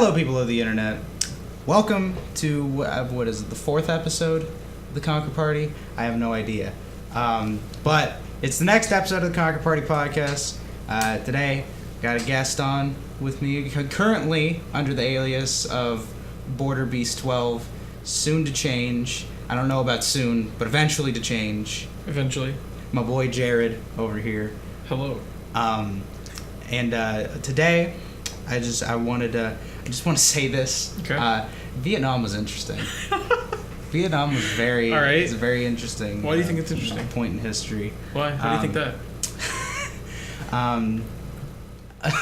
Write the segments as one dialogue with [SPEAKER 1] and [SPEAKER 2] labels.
[SPEAKER 1] Hello, people of the internet. Welcome to, what is it, the 4th episode of the Conquer Party? I have no idea. But it's the next episode of the Conquer Party podcast. Today, got a guest on with me, currently under the alias of BORERBDEAST12, soon to change. I don't know about soon, but eventually to change.
[SPEAKER 2] Eventually.
[SPEAKER 1] My boy Jared over here.
[SPEAKER 2] Hello.
[SPEAKER 1] Today, I just want to say this.
[SPEAKER 2] Okay.
[SPEAKER 1] Vietnam was interesting. Vietnam was very,
[SPEAKER 2] all right.
[SPEAKER 1] It's a very interesting.
[SPEAKER 2] Why do you think it's interesting?
[SPEAKER 1] Point in history.
[SPEAKER 2] Why? How do you think that?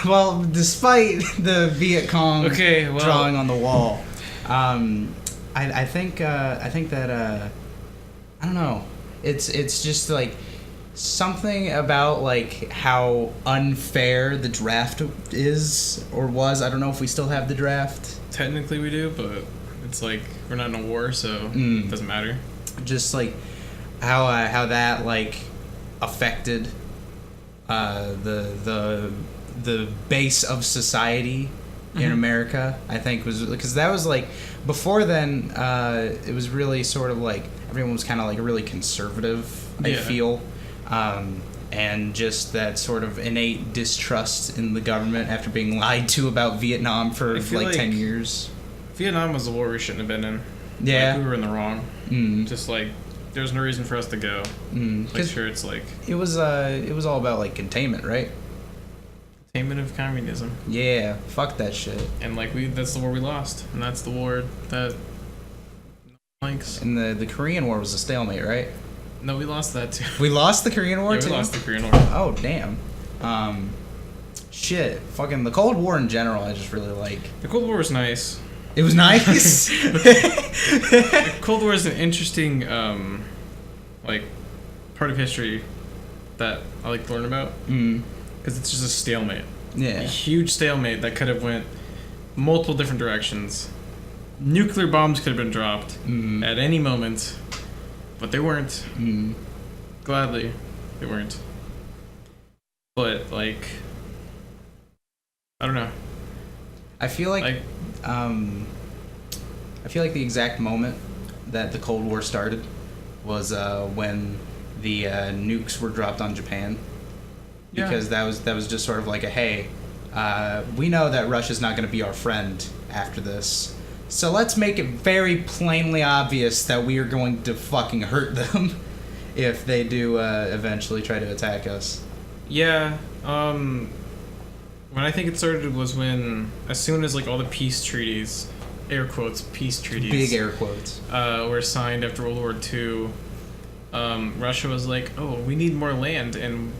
[SPEAKER 1] Well, despite the Viet Cong drawing on the wall, I think that I don't know. It's just like something about like how unfair the draft is or was. I don't know if we still have the draft.
[SPEAKER 2] Technically we do, but it's like we're not in a war, so it doesn't matter. Just
[SPEAKER 1] like how that like affected the base of society in America. I think was because that was like before then. It was really sort of like everyone was kind of like really conservative. I feel. And just that sort of innate distrust in the government after being lied to about Vietnam for like 10 years.
[SPEAKER 2] Vietnam was a war we shouldn't have been in.
[SPEAKER 1] Yeah.
[SPEAKER 2] Like, we were in the wrong. Just like, there's no reason for us to go. Like, sure, it's like...
[SPEAKER 1] It was all about like containment, right?
[SPEAKER 2] Containment of communism.
[SPEAKER 1] Yeah, fuck that shit.
[SPEAKER 2] And like, that's the war we lost. And that's the war that no one likes.
[SPEAKER 1] And the Korean War was a stalemate, right?
[SPEAKER 2] No, we lost that too.
[SPEAKER 1] We lost the Korean War too?
[SPEAKER 2] We lost the Korean War.
[SPEAKER 1] Oh, damn. Shit. Fucking the Cold War in general, I just really like.
[SPEAKER 2] The Cold War was nice.
[SPEAKER 1] It was nice?
[SPEAKER 2] The Cold War is an interesting, like, part of history that I like to learn about. Because it's just a stalemate.
[SPEAKER 1] Yeah.
[SPEAKER 2] A huge stalemate that could have went multiple different directions. Nuclear bombs could have been dropped at any moment. But they weren't. Gladly, they weren't. But like, I don't know.
[SPEAKER 1] I feel like the exact moment that the Cold War started was when the nukes were dropped on Japan. Because that was just sort of like a hey, we know that Russia's not going to be our friend after this. So let's make it very plainly obvious that we are going to fucking hurt them if they do eventually try to attack us.
[SPEAKER 2] Yeah. When I think it started was when, as soon as like all the peace treaties, air quotes, peace treaties.
[SPEAKER 1] Big air quotes.
[SPEAKER 2] Were signed after World War II. Russia was like, oh, we need more land, and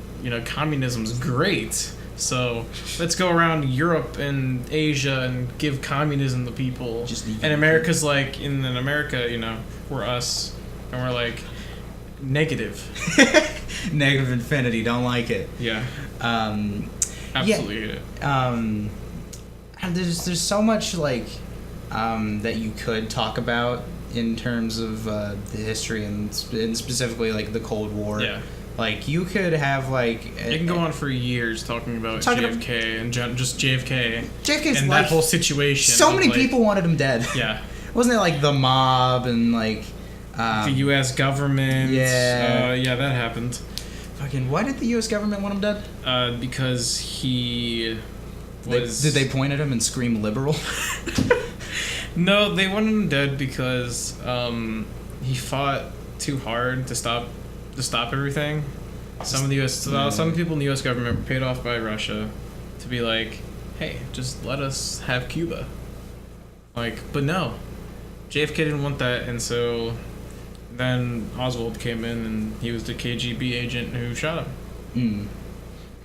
[SPEAKER 2] communism's great. So let's go around Europe and Asia and give communism to people. And America's like, in America, we're us. And we're like, negative.
[SPEAKER 1] Negative infinity, don't like it.
[SPEAKER 2] Yeah. Absolutely hate it.
[SPEAKER 1] There's so much like that you could talk about in terms of the history and specifically like the Cold War.
[SPEAKER 2] Yeah. Like,
[SPEAKER 1] you could have, like...
[SPEAKER 2] You can go on for years talking about JFK and just JFK.
[SPEAKER 1] JFK's
[SPEAKER 2] and
[SPEAKER 1] like...
[SPEAKER 2] that whole situation.
[SPEAKER 1] So many people wanted him dead.
[SPEAKER 2] Yeah.
[SPEAKER 1] Wasn't it, like, the mob and, like...
[SPEAKER 2] the U.S. government.
[SPEAKER 1] Yeah.
[SPEAKER 2] Yeah, that happened.
[SPEAKER 1] Fucking... Why did the U.S. government want him dead?
[SPEAKER 2] Because he was...
[SPEAKER 1] Did they point at him and scream liberal?
[SPEAKER 2] No, they wanted him dead because he fought too hard to stop everything. Some people in the U.S. government were paid off by Russia to be like, hey, just let us have Cuba. Like, but no, JFK didn't want that, and so then Oswald came in, and he was the KGB agent who shot him.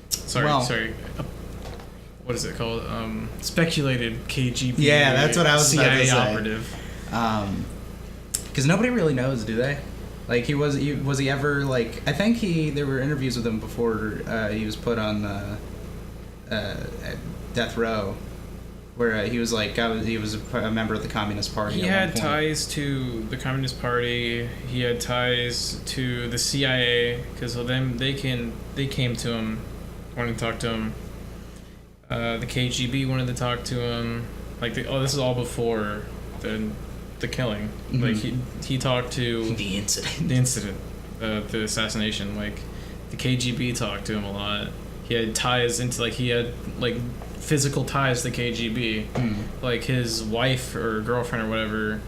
[SPEAKER 2] Sorry. What is it called? Speculated KGB.
[SPEAKER 1] Yeah, that's what I was
[SPEAKER 2] CIA
[SPEAKER 1] about to say.
[SPEAKER 2] Operative.
[SPEAKER 1] Because nobody really knows, do they? Like, was he ever, like... I think there were interviews with him before he was put on death row, where he was, like... he was a member of the Communist Party.
[SPEAKER 2] He had ties to the Communist Party. He had ties to the CIA, because they came to him, wanting to talk to him. The KGB wanted to talk to him. Like, this is all before the killing.
[SPEAKER 1] Mm-hmm.
[SPEAKER 2] Like, he talked to
[SPEAKER 1] The incident.
[SPEAKER 2] The assassination. Like, the KGB talked to him a lot. He had ties into, like, physical ties to the KGB. Like, his wife or girlfriend or whatever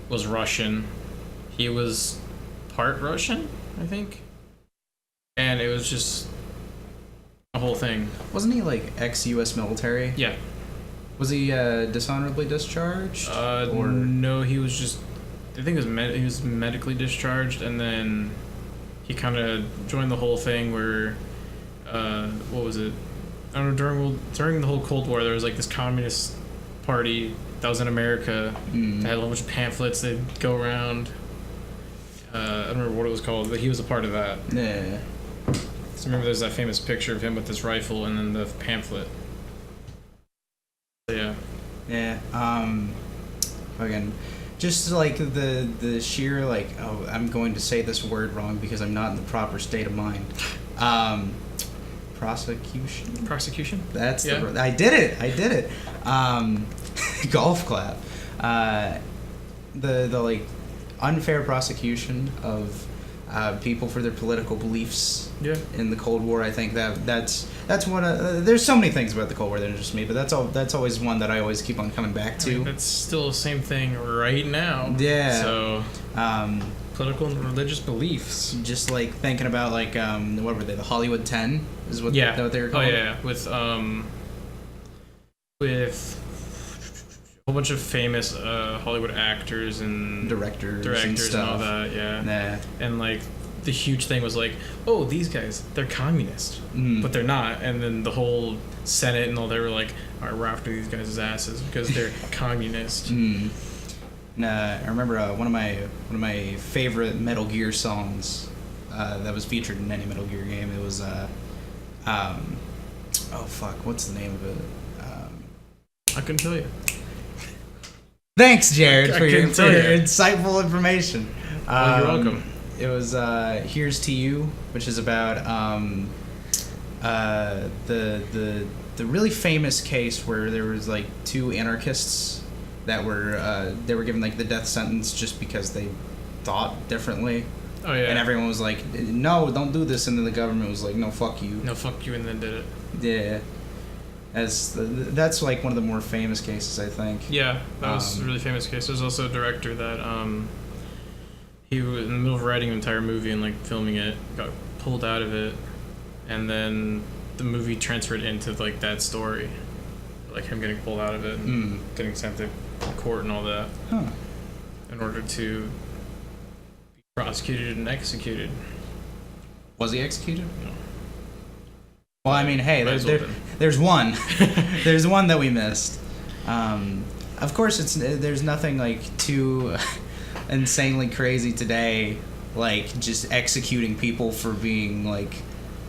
[SPEAKER 2] was Russian. He was part Russian, I think. And it was just a whole thing.
[SPEAKER 1] Wasn't he, like, ex-U.S. military?
[SPEAKER 2] Yeah.
[SPEAKER 1] Was he dishonorably discharged? Or
[SPEAKER 2] no, he was just... I think he was medically discharged, and then he kind of joined the whole thing where... what was it? I don't know, during the whole Cold War, there was, like, this communist party that was in America that had a bunch of pamphlets that'd go around. I don't remember what it was called, but he was a part of that.
[SPEAKER 1] Yeah.
[SPEAKER 2] So remember, there's that famous picture of him with this rifle and then the pamphlet. So, yeah.
[SPEAKER 1] Yeah. Again, just like the sheer, like, oh, I'm going to say this word wrong because I'm not in the proper state of mind. Prosecution.
[SPEAKER 2] Prosecution.
[SPEAKER 1] That's I did it. Golf clap. The like unfair prosecution of people for their political beliefs.
[SPEAKER 2] Yeah.
[SPEAKER 1] In the Cold War, I think that's one of there's so many things about the Cold War that interest me, but that's always one that I always keep on coming back to.
[SPEAKER 2] I mean, that's still the same thing right now.
[SPEAKER 1] Yeah.
[SPEAKER 2] So political and religious beliefs.
[SPEAKER 1] Just like thinking about like what were they? The Hollywood 10 is what they were called.
[SPEAKER 2] Oh yeah, with a whole bunch of famous Hollywood actors and
[SPEAKER 1] directors
[SPEAKER 2] and
[SPEAKER 1] stuff.
[SPEAKER 2] all that. Yeah.
[SPEAKER 1] Nah.
[SPEAKER 2] And like the huge thing was like, oh, these guys, they're communist, but they're not. And then the whole Senate and all, they were like, all right, we're after these guys' asses because they're communist.
[SPEAKER 1] I remember one of my favorite Metal Gear songs that was featured in any Metal Gear game. It was oh fuck, what's the name of it?
[SPEAKER 2] I couldn't tell you.
[SPEAKER 1] Thanks, Jared, for your
[SPEAKER 2] you.
[SPEAKER 1] insightful information.
[SPEAKER 2] You're welcome.
[SPEAKER 1] It was "Here's to You," which is about the really famous case where there was like two anarchists that were they were given like the death sentence just because they thought differently.
[SPEAKER 2] Oh yeah.
[SPEAKER 1] And everyone was like, "No, don't do this," and then the government was like, "No, fuck you."
[SPEAKER 2] No, fuck you, and then did it.
[SPEAKER 1] Yeah. That's like one of the more famous cases, I think.
[SPEAKER 2] Yeah, that was a really famous case. There's also a director that he was in the middle of writing an entire movie and like filming it, got pulled out of it, and then the movie transferred into like that story, like him getting pulled out of it and getting sent to court and all that, in order to be prosecuted and executed.
[SPEAKER 1] Was he executed?
[SPEAKER 2] No.
[SPEAKER 1] Well, I mean, hey, there's one. There's one that we missed. Of course, there's nothing like too insanely crazy today, like just executing people for being like,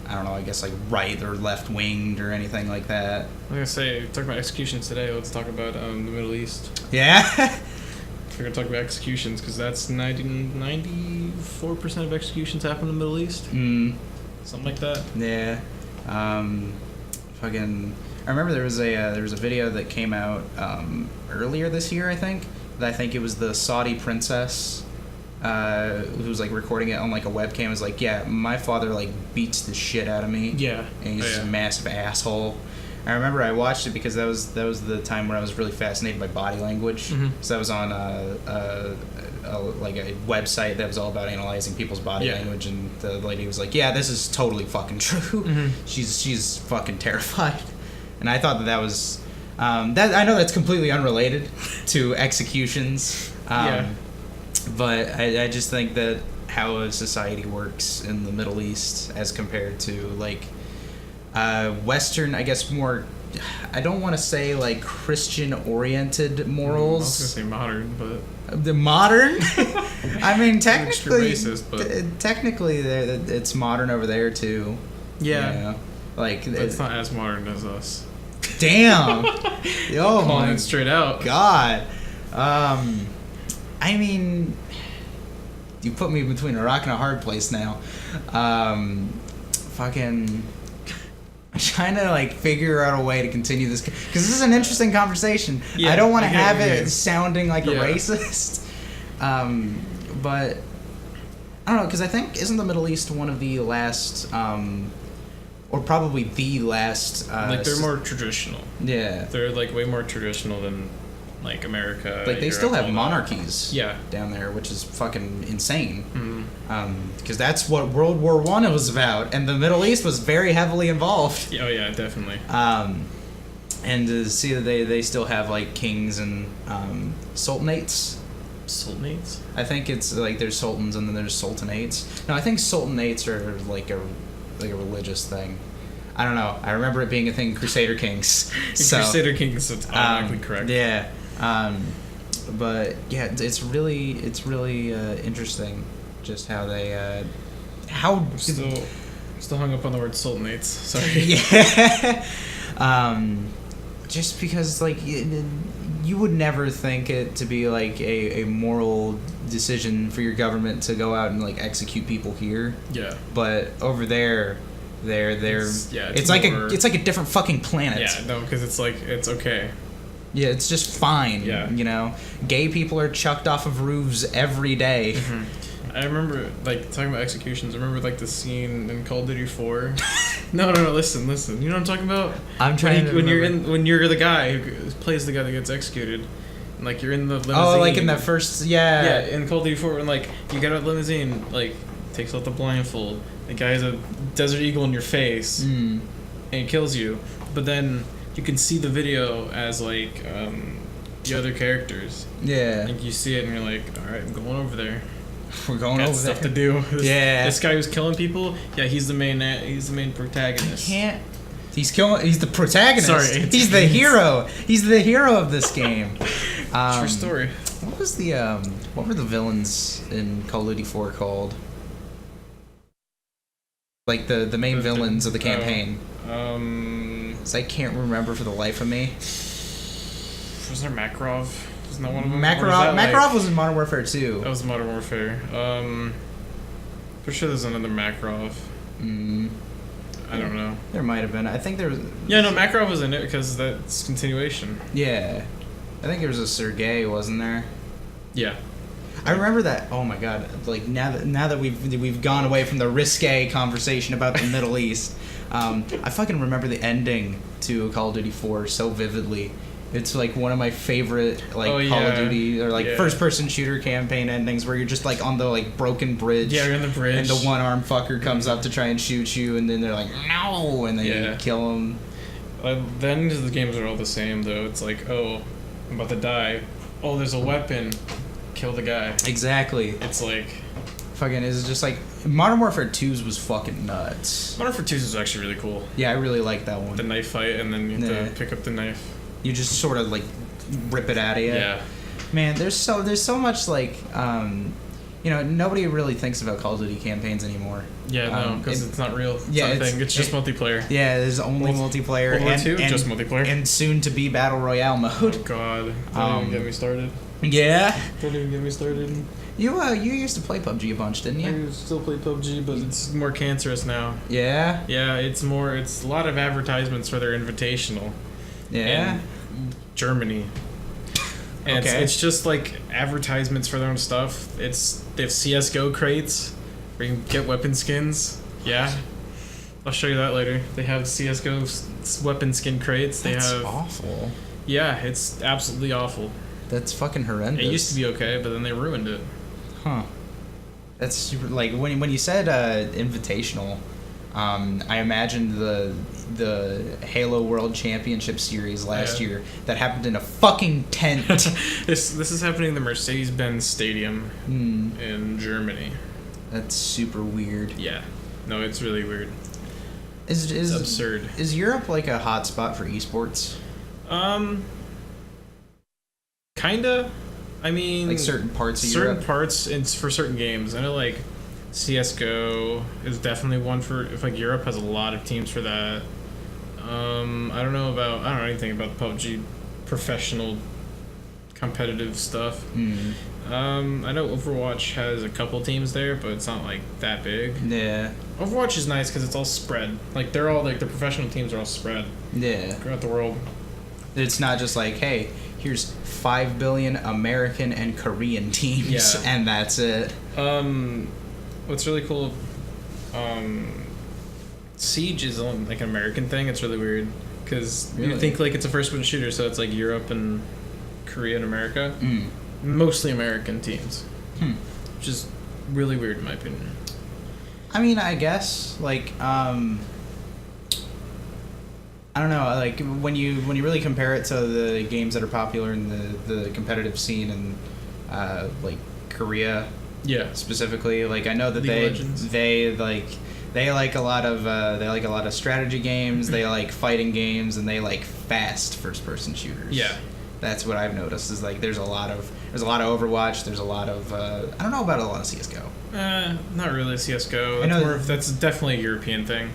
[SPEAKER 1] I don't know, I guess like right or left winged or anything like that.
[SPEAKER 2] I'm gonna say, talk about executions today. Let's talk about the Middle East.
[SPEAKER 1] Yeah.
[SPEAKER 2] We're gonna talk about executions because that's 94% of executions happen in the Middle East. Something like that.
[SPEAKER 1] Yeah. Fucking. I remember there was a video that came out earlier this year. I think it was the Saudi princess who was like recording it on like a webcam. It was like, yeah, my father like beats the shit out of me.
[SPEAKER 2] Yeah.
[SPEAKER 1] And he's just a massive asshole. I remember I watched it because that was the time when I was really fascinated by body language. So that was on like a website that was all about analyzing people's body language, and the lady was like, "Yeah, this is totally fucking true. She's fucking terrified." And I thought that was that. I know that's completely unrelated to executions. But I just think that how a society works in the Middle East as compared to like Western, I guess more, I don't want to say like Christian-oriented morals.
[SPEAKER 2] I was gonna say modern, but
[SPEAKER 1] the modern. I mean, technically,
[SPEAKER 2] racist, but
[SPEAKER 1] technically, it's modern over there too.
[SPEAKER 2] Yeah,
[SPEAKER 1] you know? Like
[SPEAKER 2] but it's not as modern as us.
[SPEAKER 1] Damn. Yo,
[SPEAKER 2] calling it straight out.
[SPEAKER 1] God. I mean, you put me between a rock and a hard place now. Fucking. trying to like figure out a way to continue this because this is an interesting conversation.
[SPEAKER 2] Yeah,
[SPEAKER 1] I don't want to
[SPEAKER 2] I get
[SPEAKER 1] have
[SPEAKER 2] what you
[SPEAKER 1] it
[SPEAKER 2] mean.
[SPEAKER 1] sounding like a
[SPEAKER 2] Yeah.
[SPEAKER 1] racist. But I don't know, because I think isn't the Middle East one of the last, or probably the last.
[SPEAKER 2] Like they're more traditional.
[SPEAKER 1] Yeah.
[SPEAKER 2] They're like way more traditional than like America.
[SPEAKER 1] Like they
[SPEAKER 2] Europe,
[SPEAKER 1] still have
[SPEAKER 2] all that.
[SPEAKER 1] monarchies.
[SPEAKER 2] Yeah.
[SPEAKER 1] Down there, which is fucking insane.
[SPEAKER 2] Mm-hmm.
[SPEAKER 1] Because that's what World War I was about, and the Middle East was very heavily involved.
[SPEAKER 2] Oh yeah, definitely.
[SPEAKER 1] And to see that they still have like kings and sultanates.
[SPEAKER 2] Sultanates?
[SPEAKER 1] I think it's like there's sultans and then there's sultanates. No, I think sultanates are like a religious thing. I don't know. I remember it being a thing in Crusader Kings. So,
[SPEAKER 2] Crusader Kings, it's automatically correct.
[SPEAKER 1] Yeah. But yeah, it's really interesting just how they
[SPEAKER 2] Still hung up on the word sultanates. Sorry.
[SPEAKER 1] Yeah. Just because like you would never think it to be like a moral decision for your government to go out and like execute people here.
[SPEAKER 2] Yeah.
[SPEAKER 1] But over there, it's like a different fucking planet.
[SPEAKER 2] Yeah, no, because it's like it's okay.
[SPEAKER 1] Yeah, it's just fine.
[SPEAKER 2] Yeah.
[SPEAKER 1] You know, gay people are chucked off of roofs every day.
[SPEAKER 2] Mm-hmm. I remember, like, talking about executions, I remember, like, the scene in Call of Duty 4. No, listen. You know what I'm talking about?
[SPEAKER 1] I'm trying to
[SPEAKER 2] when you're the guy who plays the guy that gets executed. And, like, you're in the limousine.
[SPEAKER 1] Oh, like in the first, yeah.
[SPEAKER 2] Yeah, in Call of Duty 4, and, like, you get out of the limousine, like, takes out the blindfold. The guy has a Desert Eagle in your face. And he kills you. But then you can see the video as, like, the other characters.
[SPEAKER 1] Yeah.
[SPEAKER 2] Like, you see it, and you're like, alright, I'm going over there.
[SPEAKER 1] We're going
[SPEAKER 2] Got
[SPEAKER 1] over
[SPEAKER 2] stuff
[SPEAKER 1] there.
[SPEAKER 2] to do. This guy who's killing people. Yeah, he's the main protagonist.
[SPEAKER 1] Can't. He's the protagonist.
[SPEAKER 2] Sorry,
[SPEAKER 1] he's the hero. He's the hero of this game.
[SPEAKER 2] True story.
[SPEAKER 1] What was the what were the villains in Call of Duty 4 called? Like the main villains of the campaign. So I can't remember for the life of me.
[SPEAKER 2] Was there Makarov? Isn't that one of them?
[SPEAKER 1] Makarov was in Modern Warfare 2.
[SPEAKER 2] That was Modern Warfare. Pretty sure there's another Makarov. I don't know.
[SPEAKER 1] There might have been. I think there was.
[SPEAKER 2] Yeah, no, Makarov was in it because that's continuation.
[SPEAKER 1] Yeah, I think there was a Sergei, wasn't there?
[SPEAKER 2] Yeah.
[SPEAKER 1] I remember that. Oh my god! Like now that we've gone away from the risque conversation about the Middle East, I fucking remember the ending to Call of Duty 4 so vividly. It's like one of my favorite Call of Duty or first-person shooter campaign endings where you're just like on the like broken bridge.
[SPEAKER 2] Yeah, you're on the bridge.
[SPEAKER 1] And the one-armed fucker comes up to try and shoot you, and then they're like, no, and then you kill him.
[SPEAKER 2] The endings of the games are all the same though. It's like, oh, I'm about to die. Oh, there's a weapon. Kill the guy.
[SPEAKER 1] Exactly.
[SPEAKER 2] It's like
[SPEAKER 1] fucking is just like Modern Warfare 2's was fucking nuts.
[SPEAKER 2] Modern Warfare 2's was actually really cool.
[SPEAKER 1] Yeah, I really like that one.
[SPEAKER 2] The knife fight, and then you have to pick up the knife.
[SPEAKER 1] You just sort of like rip it out of you.
[SPEAKER 2] Yeah.
[SPEAKER 1] Man, there's so much like nobody really thinks about Call of Duty campaigns anymore.
[SPEAKER 2] Yeah, no, because it's not real.
[SPEAKER 1] Yeah,
[SPEAKER 2] it's just multiplayer.
[SPEAKER 1] Yeah, there's only multiplayer.
[SPEAKER 2] World War II, just multiplayer.
[SPEAKER 1] And soon to be Battle Royale mode.
[SPEAKER 2] Oh god. Don't even get me started.
[SPEAKER 1] Yeah.
[SPEAKER 2] Don't even get me started.
[SPEAKER 1] You used to play PUBG a bunch, didn't you?
[SPEAKER 2] I still play PUBG, but it's more cancerous now.
[SPEAKER 1] Yeah?
[SPEAKER 2] Yeah, it's a lot of advertisements for their invitational.
[SPEAKER 1] Yeah?
[SPEAKER 2] In Germany. And it's just like advertisements for their own stuff. They have CSGO crates where you can get weapon skins. Yeah. I'll show you that later. They have CSGO weapon skin crates.
[SPEAKER 1] That's awful.
[SPEAKER 2] Yeah, it's absolutely awful.
[SPEAKER 1] That's fucking horrendous.
[SPEAKER 2] It used to be okay, but then they ruined it.
[SPEAKER 1] Huh. That's super. Like when you said invitational, I imagined the Halo World Championship Series last year that happened in a fucking tent.
[SPEAKER 2] This is happening in the Mercedes-Benz Stadium in Germany.
[SPEAKER 1] That's super weird.
[SPEAKER 2] Yeah. No, it's really weird.
[SPEAKER 1] It's
[SPEAKER 2] absurd.
[SPEAKER 1] Is Europe like a hot spot for esports?
[SPEAKER 2] Kinda. I mean,
[SPEAKER 1] like certain parts of Europe.
[SPEAKER 2] Certain parts, it's for certain games. I know, like CS:GO is definitely one for. If like Europe has a lot of teams for that. I don't know anything about PUBG professional competitive stuff.
[SPEAKER 1] Mm.
[SPEAKER 2] I know Overwatch has a couple teams there, but it's not like that big.
[SPEAKER 1] Yeah.
[SPEAKER 2] Overwatch is nice because it's all spread. Like they're all like the professional teams are all spread.
[SPEAKER 1] Yeah.
[SPEAKER 2] Throughout the world.
[SPEAKER 1] It's not just like, hey, here's 5 billion American and Korean teams, and that's it.
[SPEAKER 2] What's really cool, Siege is like an American thing. It's really weird because you think like it's a first-person shooter, so it's like Europe and Korea and America. Mostly American teams, which is really weird in my opinion.
[SPEAKER 1] I mean, I guess like I don't know, like when you really compare it to the games that are popular in the competitive scene in like Korea, specifically, like I know that they like a lot of strategy games, they like fighting games, and they like fast first-person shooters. Yeah, that's what I've noticed. Is like there's a lot of Overwatch. There's a lot of I don't know about a lot of CS:GO.
[SPEAKER 2] Not really CS:GO. That's definitely a European thing.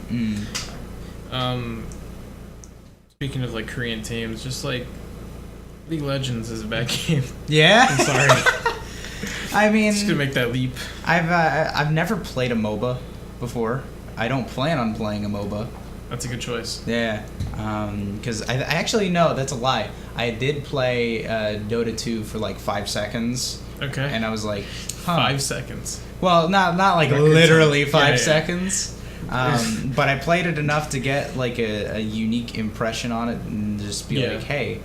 [SPEAKER 2] Speaking of like Korean teams, just like League of Legends is a bad game.
[SPEAKER 1] Yeah,
[SPEAKER 2] I'm sorry.
[SPEAKER 1] I mean,
[SPEAKER 2] just gonna make that leap.
[SPEAKER 1] I've never played a MOBA before. I don't plan on playing a MOBA.
[SPEAKER 2] That's a good choice.
[SPEAKER 1] Yeah, because I actually no, that's a lie. I did play Dota 2 for like 5 seconds. Okay. And I was like,
[SPEAKER 2] 5 seconds.
[SPEAKER 1] Well, not like literally 5 seconds. But I played it enough to get like a unique impression on it and just be like, hey,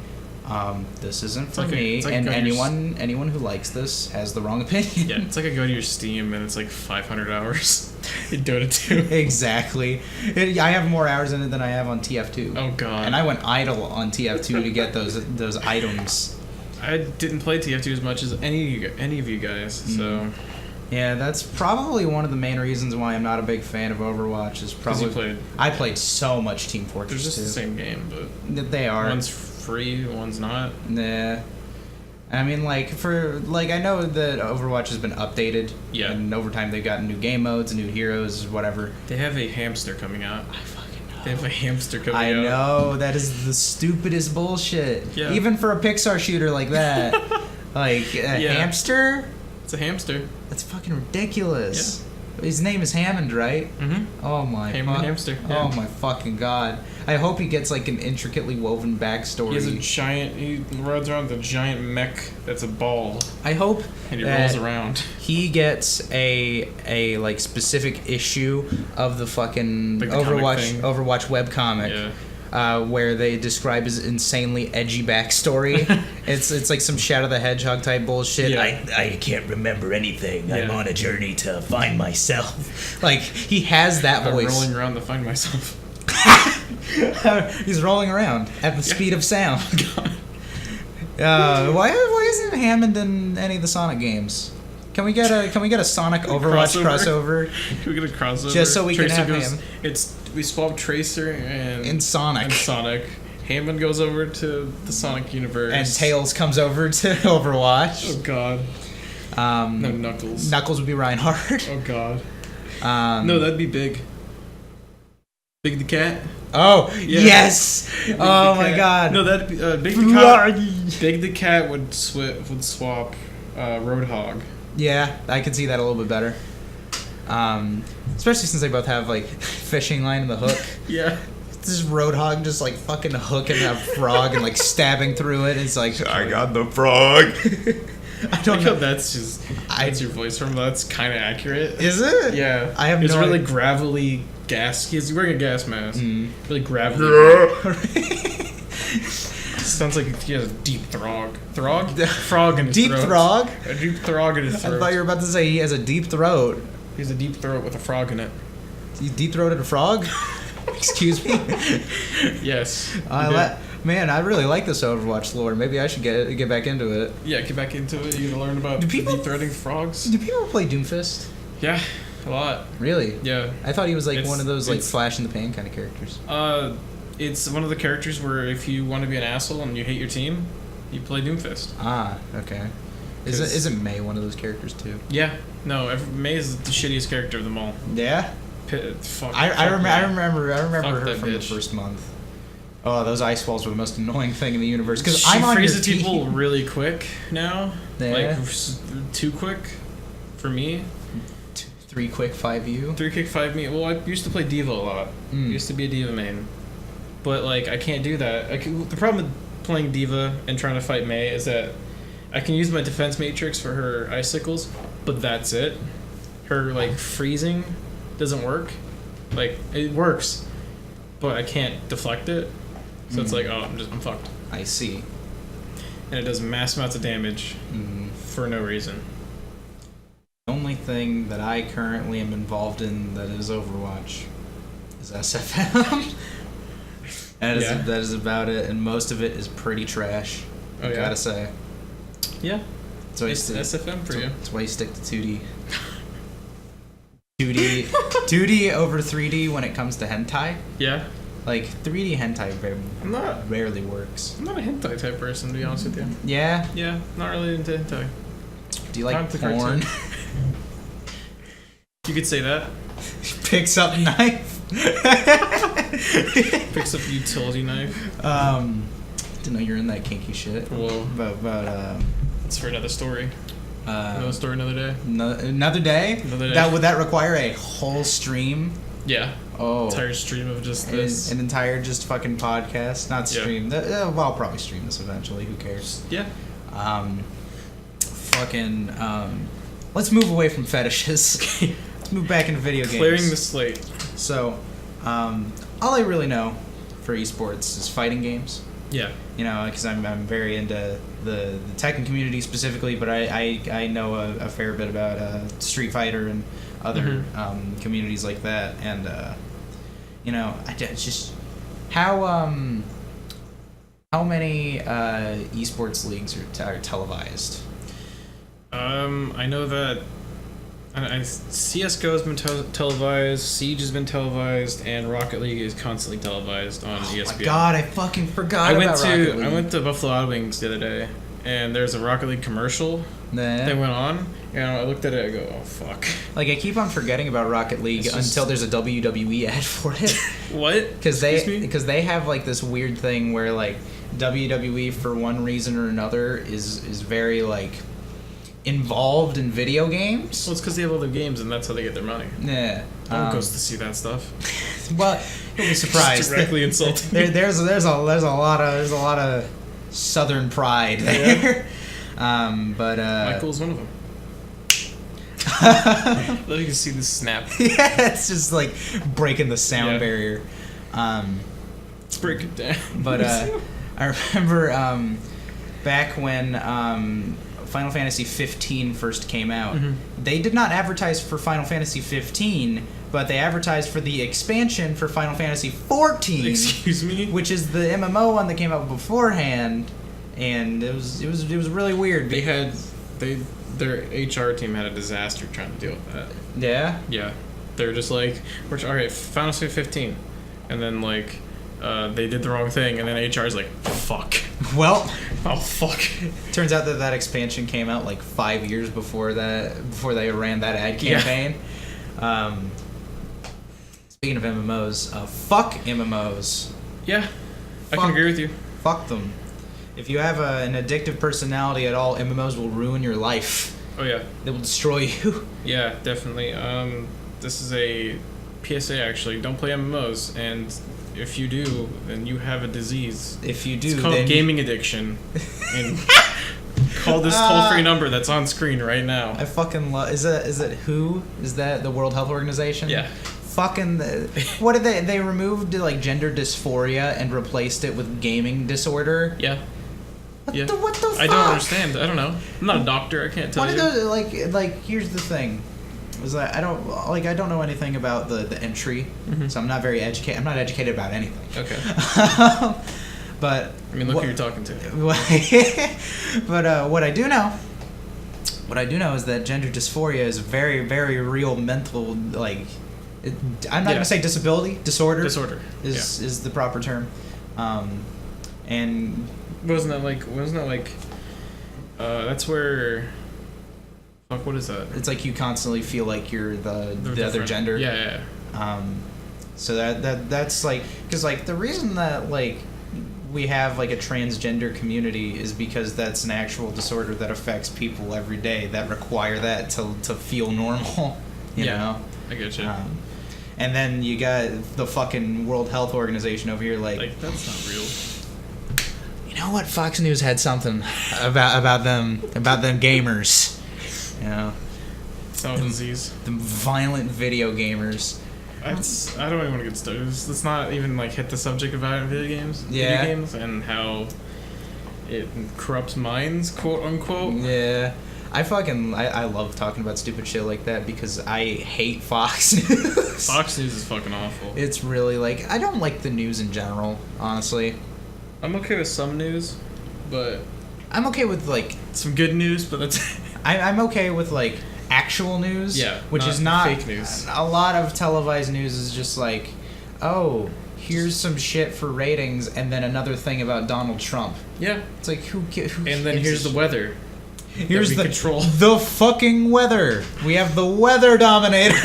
[SPEAKER 1] this isn't for me, and anyone who likes this has the wrong opinion.
[SPEAKER 2] Yeah, it's like I go to your Steam and it's like 500 hours in Dota 2.
[SPEAKER 1] Exactly. I have more hours in it than I have on TF2.
[SPEAKER 2] Oh god.
[SPEAKER 1] And I went idle on TF2 to get those items.
[SPEAKER 2] I didn't play TF2 as much as any of you guys, so...
[SPEAKER 1] Yeah, that's probably one of the main reasons why I'm not a big fan of Overwatch. Is probably I played so much Team Fortress.
[SPEAKER 2] They're just the same game, but
[SPEAKER 1] they are.
[SPEAKER 2] One's free, one's not.
[SPEAKER 1] Nah. I mean, I know that Overwatch has been updated.
[SPEAKER 2] Yeah.
[SPEAKER 1] And over time they've gotten new game modes, new heroes, whatever.
[SPEAKER 2] They have a hamster coming out.
[SPEAKER 1] I fucking know.
[SPEAKER 2] They have a hamster coming out.
[SPEAKER 1] I know. That is the stupidest bullshit.
[SPEAKER 2] Yeah.
[SPEAKER 1] Even for a Pixar shooter like that. Hamster?
[SPEAKER 2] It's a hamster.
[SPEAKER 1] That's fucking ridiculous. Yeah. His name is Hammond, right?
[SPEAKER 2] Mm-hmm.
[SPEAKER 1] Oh my
[SPEAKER 2] hamster. Yeah.
[SPEAKER 1] Oh my fucking god. I hope he gets like an intricately woven backstory.
[SPEAKER 2] He rides around with a giant mech that's a ball.
[SPEAKER 1] I hope
[SPEAKER 2] and he rolls around.
[SPEAKER 1] He gets a like specific issue of the fucking Overwatch webcomic. Yeah. Where they describe his insanely edgy backstory. it's like some Shadow the Hedgehog type bullshit.
[SPEAKER 3] Yeah. I can't remember anything. I'm on a journey to find myself.
[SPEAKER 1] Like, he has that voice.
[SPEAKER 2] I'm rolling around to find myself.
[SPEAKER 1] He's rolling around at the speed of sound. Why isn't Hammond in any of the Sonic games? Can we get a Sonic Overwatch crossover?
[SPEAKER 2] Can we get a crossover?
[SPEAKER 1] Just so we
[SPEAKER 2] Tracer
[SPEAKER 1] can have him.
[SPEAKER 2] We swap Tracer and
[SPEAKER 1] Sonic.
[SPEAKER 2] Hammond goes over to the Sonic universe.
[SPEAKER 1] And Tails comes over to Overwatch.
[SPEAKER 2] Oh god. No, Knuckles.
[SPEAKER 1] Knuckles would be Reinhardt.
[SPEAKER 2] Oh god. No, that'd be Big. Big the Cat.
[SPEAKER 1] Oh yes! Oh my god!
[SPEAKER 2] No, that Big the Cat. Big the Cat would swap Roadhog.
[SPEAKER 1] Yeah, I can see that a little bit better. Especially since they both have like fishing line and the hook.
[SPEAKER 2] Yeah.
[SPEAKER 1] This Roadhog just like fucking hooking a frog and like stabbing through it. It's like,
[SPEAKER 3] I got the frog.
[SPEAKER 2] I don't know. That's your voice from. That's kind of accurate.
[SPEAKER 1] Is it?
[SPEAKER 2] Yeah.
[SPEAKER 1] I have
[SPEAKER 2] It's
[SPEAKER 1] no
[SPEAKER 2] really gravelly gas. He's wearing a gas mask. Really gravelly. Sounds like he has a deep frog in his
[SPEAKER 1] deep
[SPEAKER 2] throat.
[SPEAKER 1] Throg?
[SPEAKER 2] A deep frog in his throat.
[SPEAKER 1] I thought you were about to say he has a deep throat.
[SPEAKER 2] He has a deep throat with a frog in it.
[SPEAKER 1] You deep-throated a frog? Excuse me?
[SPEAKER 2] Yes.
[SPEAKER 1] Man, I really like this Overwatch lore. Maybe I should get back into it.
[SPEAKER 2] Yeah, get back into it. You're gonna learn about deep-throating frogs.
[SPEAKER 1] Do people play Doomfist?
[SPEAKER 2] Yeah, a lot.
[SPEAKER 1] Really?
[SPEAKER 2] Yeah.
[SPEAKER 1] I thought he was like one of those like flash in the pan kind of characters.
[SPEAKER 2] It's one of the characters where if you want to be an asshole and you hate your team, you play Doomfist.
[SPEAKER 1] Ah, okay. Isn't May one of those characters too?
[SPEAKER 2] Yeah. No, May is the shittiest character of them all.
[SPEAKER 1] Yeah.
[SPEAKER 2] Fuck.
[SPEAKER 1] I remember her from the first month. Oh, those ice walls were the most annoying thing in the universe. Because
[SPEAKER 2] She
[SPEAKER 1] I'm on your
[SPEAKER 2] freezes
[SPEAKER 1] team.
[SPEAKER 2] people really quick now.
[SPEAKER 1] Yeah.
[SPEAKER 2] Like, too quick for me.
[SPEAKER 1] 3 quick 5U.
[SPEAKER 2] 3 kick 5 me. Well, I used to play Diva a lot. Used to be a Diva main. But, like, I can't do that. The problem with playing Diva and trying to fight Mei is that I can use my defense matrix for her icicles, but that's it. Her, like, freezing doesn't work. Like, it works, but I can't deflect it. So it's like, oh, I'm fucked.
[SPEAKER 1] I see.
[SPEAKER 2] And it does mass amounts of damage for no reason.
[SPEAKER 1] The only thing that I currently am involved in that is Overwatch is SFM. That is about it, and most of it is pretty trash. I gotta say.
[SPEAKER 2] Yeah.
[SPEAKER 1] That's why
[SPEAKER 2] It's SFM for you.
[SPEAKER 1] That's why you stick to 2D. 2D over 3D when it comes to hentai.
[SPEAKER 2] Yeah.
[SPEAKER 1] Like 3D hentai
[SPEAKER 2] I'm not
[SPEAKER 1] rarely works.
[SPEAKER 2] a hentai type person, to be honest with you.
[SPEAKER 1] Yeah.
[SPEAKER 2] Yeah, not really into hentai.
[SPEAKER 1] Do you like
[SPEAKER 2] Not the
[SPEAKER 1] porn?
[SPEAKER 2] cartoon. You could say that.
[SPEAKER 1] Picks up knife.
[SPEAKER 2] Picks up utility knife.
[SPEAKER 1] Didn't know you're in that kinky shit.
[SPEAKER 2] Whoa.
[SPEAKER 1] But
[SPEAKER 2] That's for another story. Another story, another day.
[SPEAKER 1] Another day.
[SPEAKER 2] Another day.
[SPEAKER 1] Would that require a whole stream?
[SPEAKER 2] Yeah.
[SPEAKER 1] Oh.
[SPEAKER 2] Entire stream of just this.
[SPEAKER 1] An entire just fucking podcast, not stream.
[SPEAKER 2] Yeah.
[SPEAKER 1] Well, I'll probably stream this eventually. Who cares?
[SPEAKER 2] Yeah.
[SPEAKER 1] Let's move away from fetishes. Let's move back into video games.
[SPEAKER 2] Clearing the slate.
[SPEAKER 1] So, all I really know for esports is fighting games.
[SPEAKER 2] Yeah.
[SPEAKER 1] You know, because I'm very into the Tekken community specifically, but I know a fair bit about Street Fighter and other communities like that, and you know, it's just how many esports leagues are televised.
[SPEAKER 2] I know that CS:GO has been televised, Siege has been televised, and Rocket League is constantly televised on ESPN.
[SPEAKER 1] Oh my god, I fucking forgot about Rocket League.
[SPEAKER 2] I went to Buffalo Wild Wings the other day, and there's a Rocket League commercial that went on, and I looked at it, I go, oh fuck.
[SPEAKER 1] Like, I keep on forgetting about Rocket League until there's a WWE ad for it.
[SPEAKER 2] What?
[SPEAKER 1] Because they have like this weird thing where like WWE for one reason or another is very like involved in video games.
[SPEAKER 2] Well, it's because they have other games, and that's how they get their money.
[SPEAKER 1] Yeah.
[SPEAKER 2] No one goes to see that stuff.
[SPEAKER 1] Well, you'll be surprised.
[SPEAKER 2] Just directly insulting.
[SPEAKER 1] There's a lot of Southern pride there. But
[SPEAKER 2] Michael's one of them. Let you see the snap.
[SPEAKER 1] Yeah, it's just like breaking the sound barrier.
[SPEAKER 2] Let's break it down.
[SPEAKER 1] But I remember back when Final Fantasy 15 first came out, they did not advertise for Final Fantasy 15, but they advertised for the expansion for Final Fantasy 14.
[SPEAKER 2] Excuse me?
[SPEAKER 1] Which is the MMO one that came out beforehand, and it was really weird.
[SPEAKER 2] Their HR team had a disaster trying to deal with that.
[SPEAKER 1] Yeah?
[SPEAKER 2] Yeah. They're just like, alright, Final Fantasy 15. And then, like, they did the wrong thing, and then HR's like, fuck.
[SPEAKER 1] Well,
[SPEAKER 2] oh fuck.
[SPEAKER 1] Turns out that expansion came out like 5 years before they ran that ad campaign. Yeah. Speaking of MMOs, fuck MMOs.
[SPEAKER 2] Yeah, I can agree with you.
[SPEAKER 1] Fuck them. If you have an addictive personality at all, MMOs will ruin your life.
[SPEAKER 2] Oh yeah.
[SPEAKER 1] They will destroy you.
[SPEAKER 2] Yeah, definitely. This is a PSA actually. Don't play MMOs, and if you do, then you have a disease.
[SPEAKER 1] If you do,
[SPEAKER 2] it's called gaming addiction. And call this toll-free number that's on screen right now.
[SPEAKER 1] I fucking love. Is it WHO? Is that the World Health Organization?
[SPEAKER 2] Yeah.
[SPEAKER 1] Fucking. What did they removed like gender dysphoria and replaced it with gaming disorder?
[SPEAKER 2] Yeah.
[SPEAKER 1] What the fuck?
[SPEAKER 2] I don't understand. I don't know. I'm not a doctor. I can't tell you.
[SPEAKER 1] Like here's the thing. Was that I don't know anything about the entry, so I'm not very educated. I'm not educated about anything.
[SPEAKER 2] Okay.
[SPEAKER 1] But
[SPEAKER 2] I mean, look who you're talking to.
[SPEAKER 1] But what I do know is that gender dysphoria is a very, very real mental I'm not gonna say disability. Disorder.
[SPEAKER 2] Disorder
[SPEAKER 1] is the proper term. And
[SPEAKER 2] wasn't that like that's where. Fuck, what is that?
[SPEAKER 1] It's like you constantly feel like you're the other gender.
[SPEAKER 2] Yeah.
[SPEAKER 1] So that's like, because like the reason that like we have like a transgender community is because that's an actual disorder that affects people every day that require that to feel normal. You know?
[SPEAKER 2] I get you.
[SPEAKER 1] And then you got the fucking World Health Organization over here like
[SPEAKER 2] that's not real.
[SPEAKER 1] You know what? Fox News had something about them gamers. You know?
[SPEAKER 2] It's not a disease.
[SPEAKER 1] The violent video gamers.
[SPEAKER 2] I don't even want to get started. Let's not even like hit the subject about video games.
[SPEAKER 1] Yeah.
[SPEAKER 2] Video games and how it corrupts minds, quote unquote.
[SPEAKER 1] Yeah. I love talking about stupid shit like that because I hate Fox News.
[SPEAKER 2] Fox News is fucking awful.
[SPEAKER 1] It's really like I don't like the news in general, honestly.
[SPEAKER 2] I'm okay with some news, but
[SPEAKER 1] I'm okay with like
[SPEAKER 2] some good news, but that's
[SPEAKER 1] I'm okay with like actual news, which is not
[SPEAKER 2] fake news.
[SPEAKER 1] A lot of televised news is just like, oh, here's some shit for ratings, and then another thing about Donald Trump.
[SPEAKER 2] Yeah,
[SPEAKER 1] it's like who
[SPEAKER 2] and then here's the weather.
[SPEAKER 1] Here's the
[SPEAKER 2] control.
[SPEAKER 1] The fucking weather. We have the weather dominator.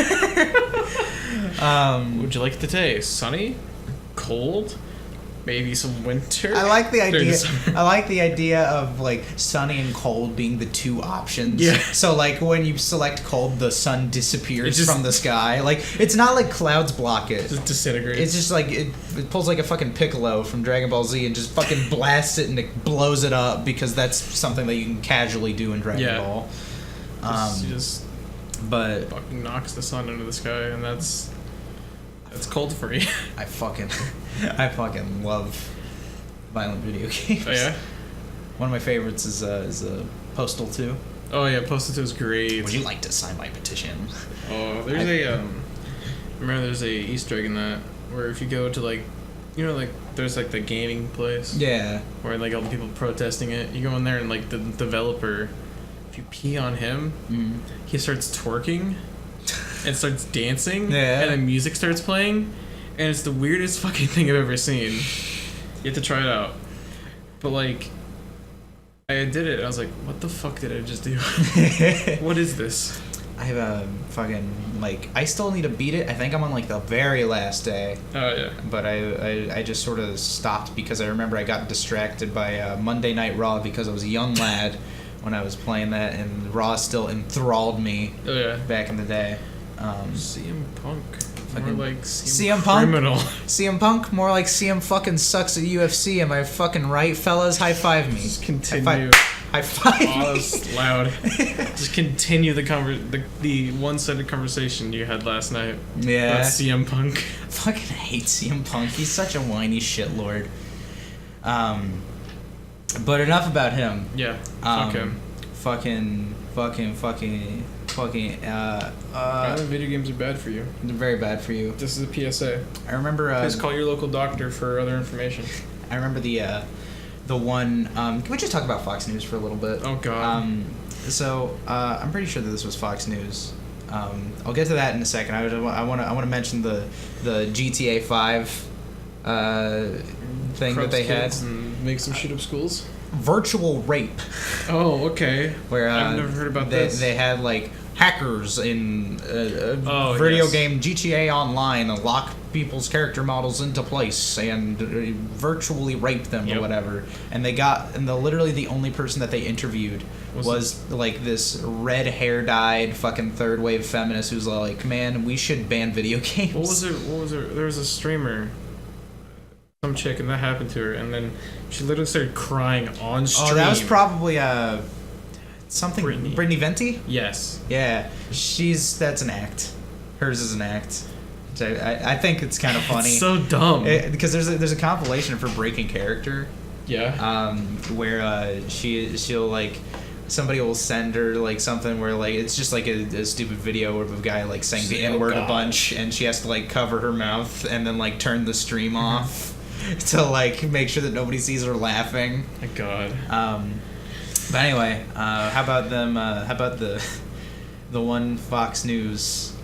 [SPEAKER 2] Would you like it today? Sunny, cold, maybe some winter.
[SPEAKER 1] I like the idea. I like the idea of like sunny and cold being the two options.
[SPEAKER 2] Yeah.
[SPEAKER 1] So like when you select cold, the sun disappears from the sky. Like it's not like clouds block it.
[SPEAKER 2] It just disintegrates.
[SPEAKER 1] It's just like it pulls like a fucking Piccolo from Dragon Ball Z and just fucking blasts it and it blows it up because that's something that you can casually do in Dragon Ball. But
[SPEAKER 2] fucking knocks the sun into the sky, and that's cold for me.
[SPEAKER 1] I fucking love violent video games.
[SPEAKER 2] Oh yeah.
[SPEAKER 1] One of my favorites is Postal 2.
[SPEAKER 2] Oh yeah, Postal 2 is great.
[SPEAKER 1] Would you like to sign my petition?
[SPEAKER 2] Oh, there's remember there's a Easter egg in that where if you go to like, you know, like there's like the gaming place.
[SPEAKER 1] Yeah.
[SPEAKER 2] Where like all the people protesting it, you go in there and like the developer, if you pee on him, he starts twerking. And starts dancing, and then music starts playing, and it's the weirdest fucking thing I've ever seen. You have to try it out. But like, I did it, and I was like, what the fuck did I just do? What is this?
[SPEAKER 1] I have a fucking, like, I still need to beat it. I think I'm on like the very last day.
[SPEAKER 2] Oh yeah.
[SPEAKER 1] But I just sort of stopped because I remember I got distracted by Monday Night Raw because I was a young lad when I was playing that, and Raw still enthralled me back in the day.
[SPEAKER 2] CM Punk. More like
[SPEAKER 1] CM
[SPEAKER 2] Criminal.
[SPEAKER 1] Punk. CM Punk, more like CM fucking sucks at UFC. Am I fucking right, fellas? High five me.
[SPEAKER 2] Just continue.
[SPEAKER 1] High five me.
[SPEAKER 2] Oh, that's loud. Just continue the one-sided conversation you had last night.
[SPEAKER 1] Yeah.
[SPEAKER 2] About CM Punk.
[SPEAKER 1] I fucking hate CM Punk. He's such a whiny shitlord. But enough about him.
[SPEAKER 2] Yeah. Fuck him.
[SPEAKER 1] Fucking.
[SPEAKER 2] Video games are bad for you.
[SPEAKER 1] They're very bad for you.
[SPEAKER 2] This is a PSA.
[SPEAKER 1] I remember.
[SPEAKER 2] Please call your local doctor for other information.
[SPEAKER 1] I remember the one. Can we just talk about Fox News for a little bit?
[SPEAKER 2] Oh God.
[SPEAKER 1] So I'm pretty sure that this was Fox News. I'll get to that in a second. I want to mention the GTA 5 thing that they had.
[SPEAKER 2] And make some shoot up schools.
[SPEAKER 1] Virtual rape.
[SPEAKER 2] Oh, okay.
[SPEAKER 1] Where
[SPEAKER 2] I've never heard about this.
[SPEAKER 1] They had like hackers in video game GTA Online and lock people's character models into place and virtually rape them or whatever. And literally the only person that they interviewed was like this red hair dyed fucking third wave feminist who's like, man, we should ban video games.
[SPEAKER 2] What was it? There was a streamer. Some chick, and that happened to her, and then she literally started crying on stream.
[SPEAKER 1] Oh, that was probably something. Brittany Venti?
[SPEAKER 2] Yes.
[SPEAKER 1] Yeah, that's an act. Hers is an act. I think it's kind of funny.
[SPEAKER 2] It's so dumb.
[SPEAKER 1] Because there's a compilation for Breaking Character.
[SPEAKER 2] Yeah.
[SPEAKER 1] Where she'll like. Somebody will send her like something where like it's just like a stupid video of a guy like saying the N-word a bunch, and she has to like cover her mouth and then like turn the stream off to like make sure that nobody sees her laughing.
[SPEAKER 2] My God.
[SPEAKER 1] But anyway, how about them? How about the one Fox News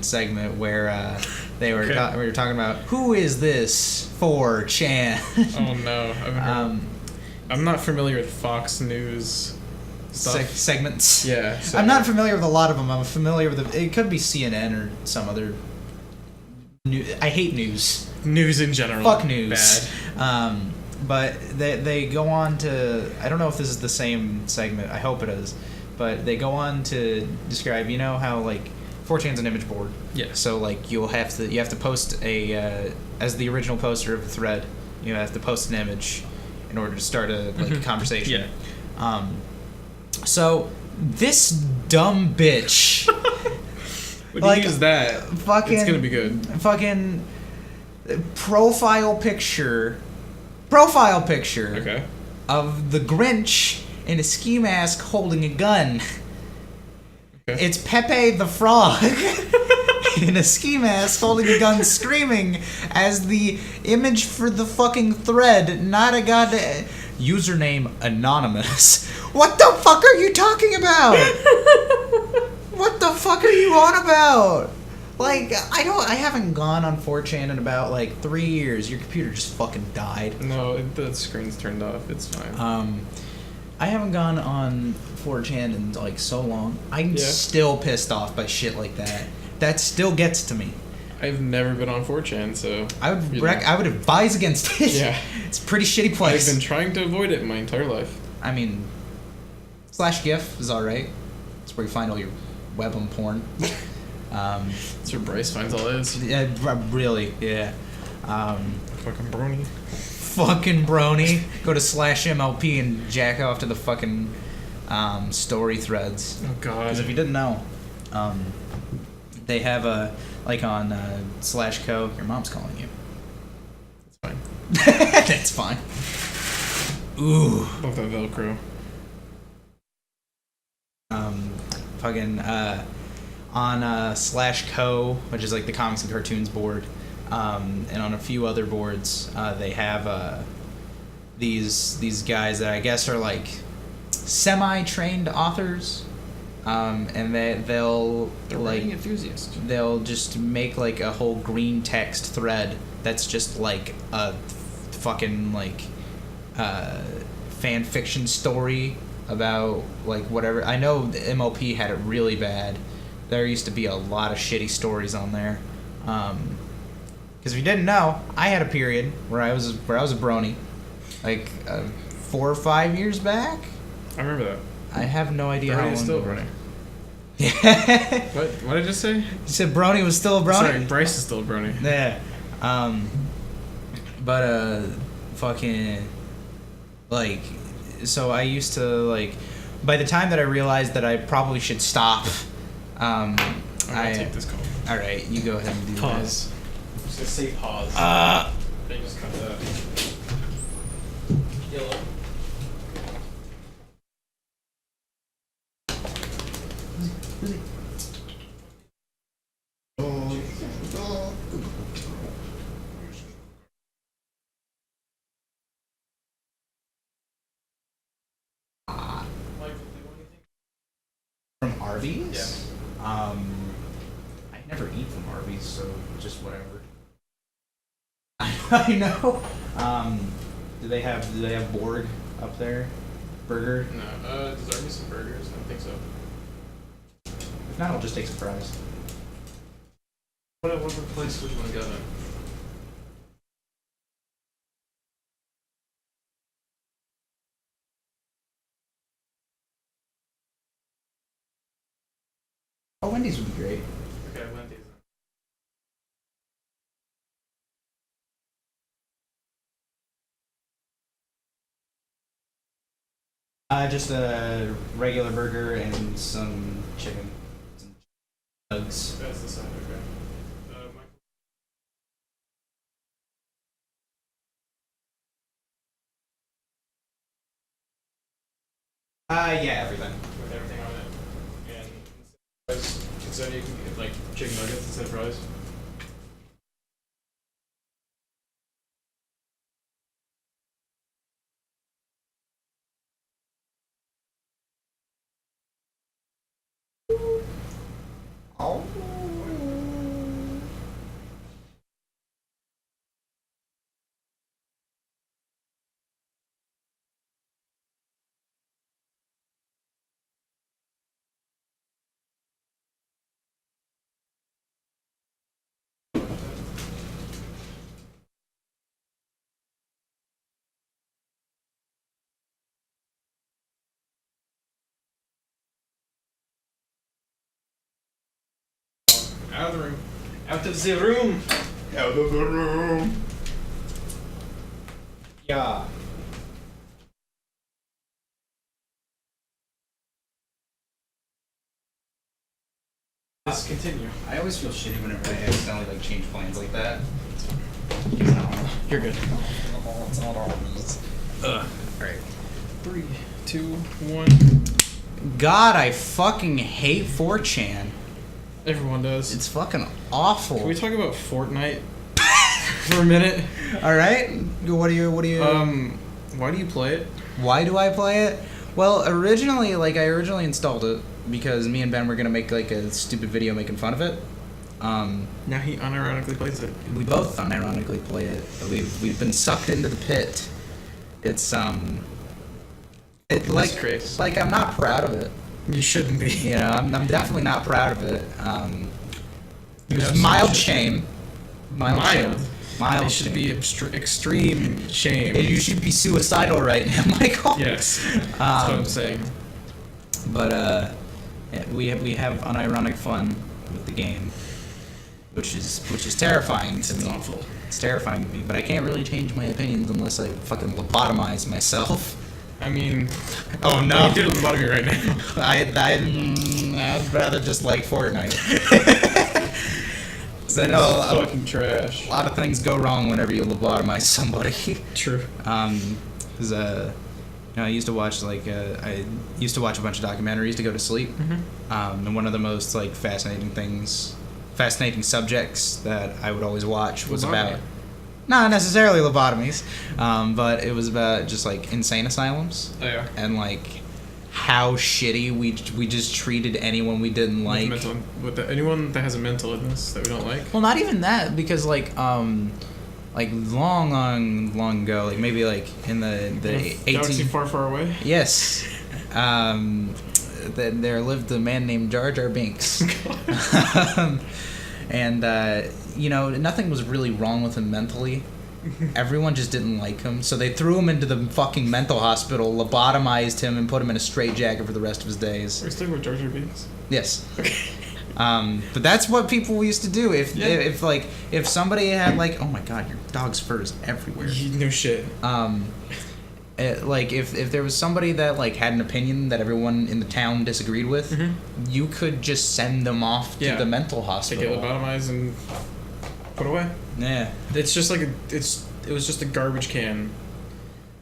[SPEAKER 1] segment where we were talking about who is this 4chan?
[SPEAKER 2] Oh no, I'm not familiar with Fox News.
[SPEAKER 1] Segments.
[SPEAKER 2] Yeah.
[SPEAKER 1] I'm not familiar with a lot of them. I'm familiar with it could be CNN or some other. I hate news.
[SPEAKER 2] News in general.
[SPEAKER 1] Fuck news.
[SPEAKER 2] Bad.
[SPEAKER 1] But they go on to, I don't know if this is the same segment. I hope it is, but they go on to describe, you know how like 4chan's an image board.
[SPEAKER 2] Yeah.
[SPEAKER 1] So like you have to post a as the original poster of the thread, you have to post an image in order to start a conversation.
[SPEAKER 2] Yeah.
[SPEAKER 1] So this dumb bitch.
[SPEAKER 2] When
[SPEAKER 1] like,
[SPEAKER 2] you use that,
[SPEAKER 1] fucking,
[SPEAKER 2] it's gonna be good.
[SPEAKER 1] Fucking profile picture
[SPEAKER 2] Okay.
[SPEAKER 1] of the Grinch in a ski mask holding a gun.
[SPEAKER 2] Okay.
[SPEAKER 1] It's Pepe the Frog in a ski mask holding a gun screaming as the image for the fucking thread, not a goddamn username anonymous. What the fuck are you talking about? What the fuck are you on about? Like, I haven't gone on 4chan in about, like, 3 years. Your computer just fucking died.
[SPEAKER 2] No, the screen's turned off. It's fine.
[SPEAKER 1] I haven't gone on 4chan in, like, so long. I'm still pissed off by shit like that. That still gets to me.
[SPEAKER 2] I've never been on 4chan, so...
[SPEAKER 1] I would advise against it.
[SPEAKER 2] Yeah.
[SPEAKER 1] It's a pretty shitty place.
[SPEAKER 2] I've been trying to avoid it my entire life.
[SPEAKER 1] I mean, /GIF is alright. It's where you find all your webm porn.
[SPEAKER 2] That's where Bryce finds all his.
[SPEAKER 1] Yeah, really, yeah.
[SPEAKER 2] Fucking brony.
[SPEAKER 1] Fucking brony. Go to /MLP and jack off to the fucking story threads.
[SPEAKER 2] Oh god.
[SPEAKER 1] Because if you didn't know, they have a, like on /co, your mom's calling you.
[SPEAKER 2] That's fine.
[SPEAKER 1] That's fine. Ooh.
[SPEAKER 2] Love that Velcro.
[SPEAKER 1] Fucking, on /co, which is like the comics and cartoons board, and on a few other boards, they have these guys that I guess are like semi-trained authors, and they're like
[SPEAKER 2] enthusiasts.
[SPEAKER 1] They'll just make like a whole green text thread that's just like a fucking like fan fiction story about like whatever. I know the MLP had it really bad. There used to be a lot of shitty stories on there. Because if you didn't know, I had a period where I was a brony, like 4 or 5 years back.
[SPEAKER 2] I remember that.
[SPEAKER 1] I have no idea how long.
[SPEAKER 2] Brony is still
[SPEAKER 1] ago.
[SPEAKER 2] brony.
[SPEAKER 1] Yeah.
[SPEAKER 2] What did I just say?
[SPEAKER 1] You said brony was still a brony.
[SPEAKER 2] Sorry, Bryce is still a brony.
[SPEAKER 1] Yeah. But fucking like, so I used to like. By the time that I realized that I probably should stop.
[SPEAKER 2] I'm gonna take this call.
[SPEAKER 1] All right, you go ahead and do
[SPEAKER 2] Pause. I'm just gonna say pause. They just cut that. Yellow.
[SPEAKER 1] From Arby's?
[SPEAKER 2] Yeah.
[SPEAKER 1] I never eat from Arby's, so just whatever. I know. Do they have Borg up there? Burger?
[SPEAKER 2] No. Does Arby's some burgers? I don't think so.
[SPEAKER 1] If not, I'll just take some fries.
[SPEAKER 2] What place would you want to go then?
[SPEAKER 1] Oh, Wendy's would be great.
[SPEAKER 2] Okay, Wendy's.
[SPEAKER 1] Just a regular burger and some chicken. Some nugs.
[SPEAKER 2] That's the side, okay.
[SPEAKER 1] Yeah, everything.
[SPEAKER 2] With everything on it. And instead you can get like chicken nuggets instead of fries.
[SPEAKER 1] Oh.
[SPEAKER 2] the room. Out of the room.
[SPEAKER 1] Out of the room. Yeah.
[SPEAKER 2] Let's continue.
[SPEAKER 1] I always feel shitty whenever I accidentally like change plans like that.
[SPEAKER 2] You're good.
[SPEAKER 1] It's not all
[SPEAKER 2] Alright. 3, 2, 1.
[SPEAKER 1] God, I fucking hate 4chan.
[SPEAKER 2] Everyone does.
[SPEAKER 1] It's fucking awful.
[SPEAKER 2] Can we talk about Fortnite for a minute?
[SPEAKER 1] All right. What do you?
[SPEAKER 2] Why do you play it?
[SPEAKER 1] Why do I play it? Well, I originally installed it because me and Ben were gonna make like a stupid video making fun of it.
[SPEAKER 2] Now he unironically plays it.
[SPEAKER 1] We both unironically play it. But we've been sucked into the pit. It's like I'm not proud of it.
[SPEAKER 2] You shouldn't be.
[SPEAKER 1] You know, I'm definitely not proud of it. There's mild shame. Mild shame. Mild
[SPEAKER 2] It should be extreme shame.
[SPEAKER 1] You should be suicidal right now, Michael.
[SPEAKER 2] Yes. That's what I'm saying.
[SPEAKER 1] But yeah, we have unironic fun with the game, which is terrifying to me.
[SPEAKER 2] It's awful.
[SPEAKER 1] It's terrifying to me, but I can't really change my opinions unless I fucking lobotomize myself.
[SPEAKER 2] I mean,
[SPEAKER 1] Oh no!
[SPEAKER 2] you did lobotomy right now.
[SPEAKER 1] I'd rather just like Fortnite. 'Cause I know
[SPEAKER 2] Fucking trash.
[SPEAKER 1] a lot of things go wrong whenever you lobotomize somebody.
[SPEAKER 2] True.
[SPEAKER 1] Cause I used to watch a bunch of documentaries to go to sleep. And one of the most like fascinating subjects that I would always watch was about not necessarily lobotomies, but it was about just like insane asylums.
[SPEAKER 2] Oh yeah.
[SPEAKER 1] And like how shitty we just treated anyone we didn't like.
[SPEAKER 2] Anyone that has a mental illness that we don't like.
[SPEAKER 1] Well, not even that, because like long ago, like maybe like in the
[SPEAKER 2] Galaxy far away.
[SPEAKER 1] Yes. There lived a man named Jar Jar Binks. And nothing was really wrong with him mentally. Everyone just didn't like him, so they threw him into the fucking mental hospital, lobotomized him, and put him in a straitjacket for the rest of his days.
[SPEAKER 2] Are you talking about Jar Jar Binks?
[SPEAKER 1] Yes.
[SPEAKER 2] Okay.
[SPEAKER 1] But that's what people used to do. If somebody had like, oh my god, your dog's fur is everywhere.
[SPEAKER 2] No shit.
[SPEAKER 1] If there was somebody that like had an opinion that everyone in the town disagreed with, you could just send them off to the mental hospital.
[SPEAKER 2] Take it lobotomized and put away.
[SPEAKER 1] Yeah.
[SPEAKER 2] It's just like it was just a garbage can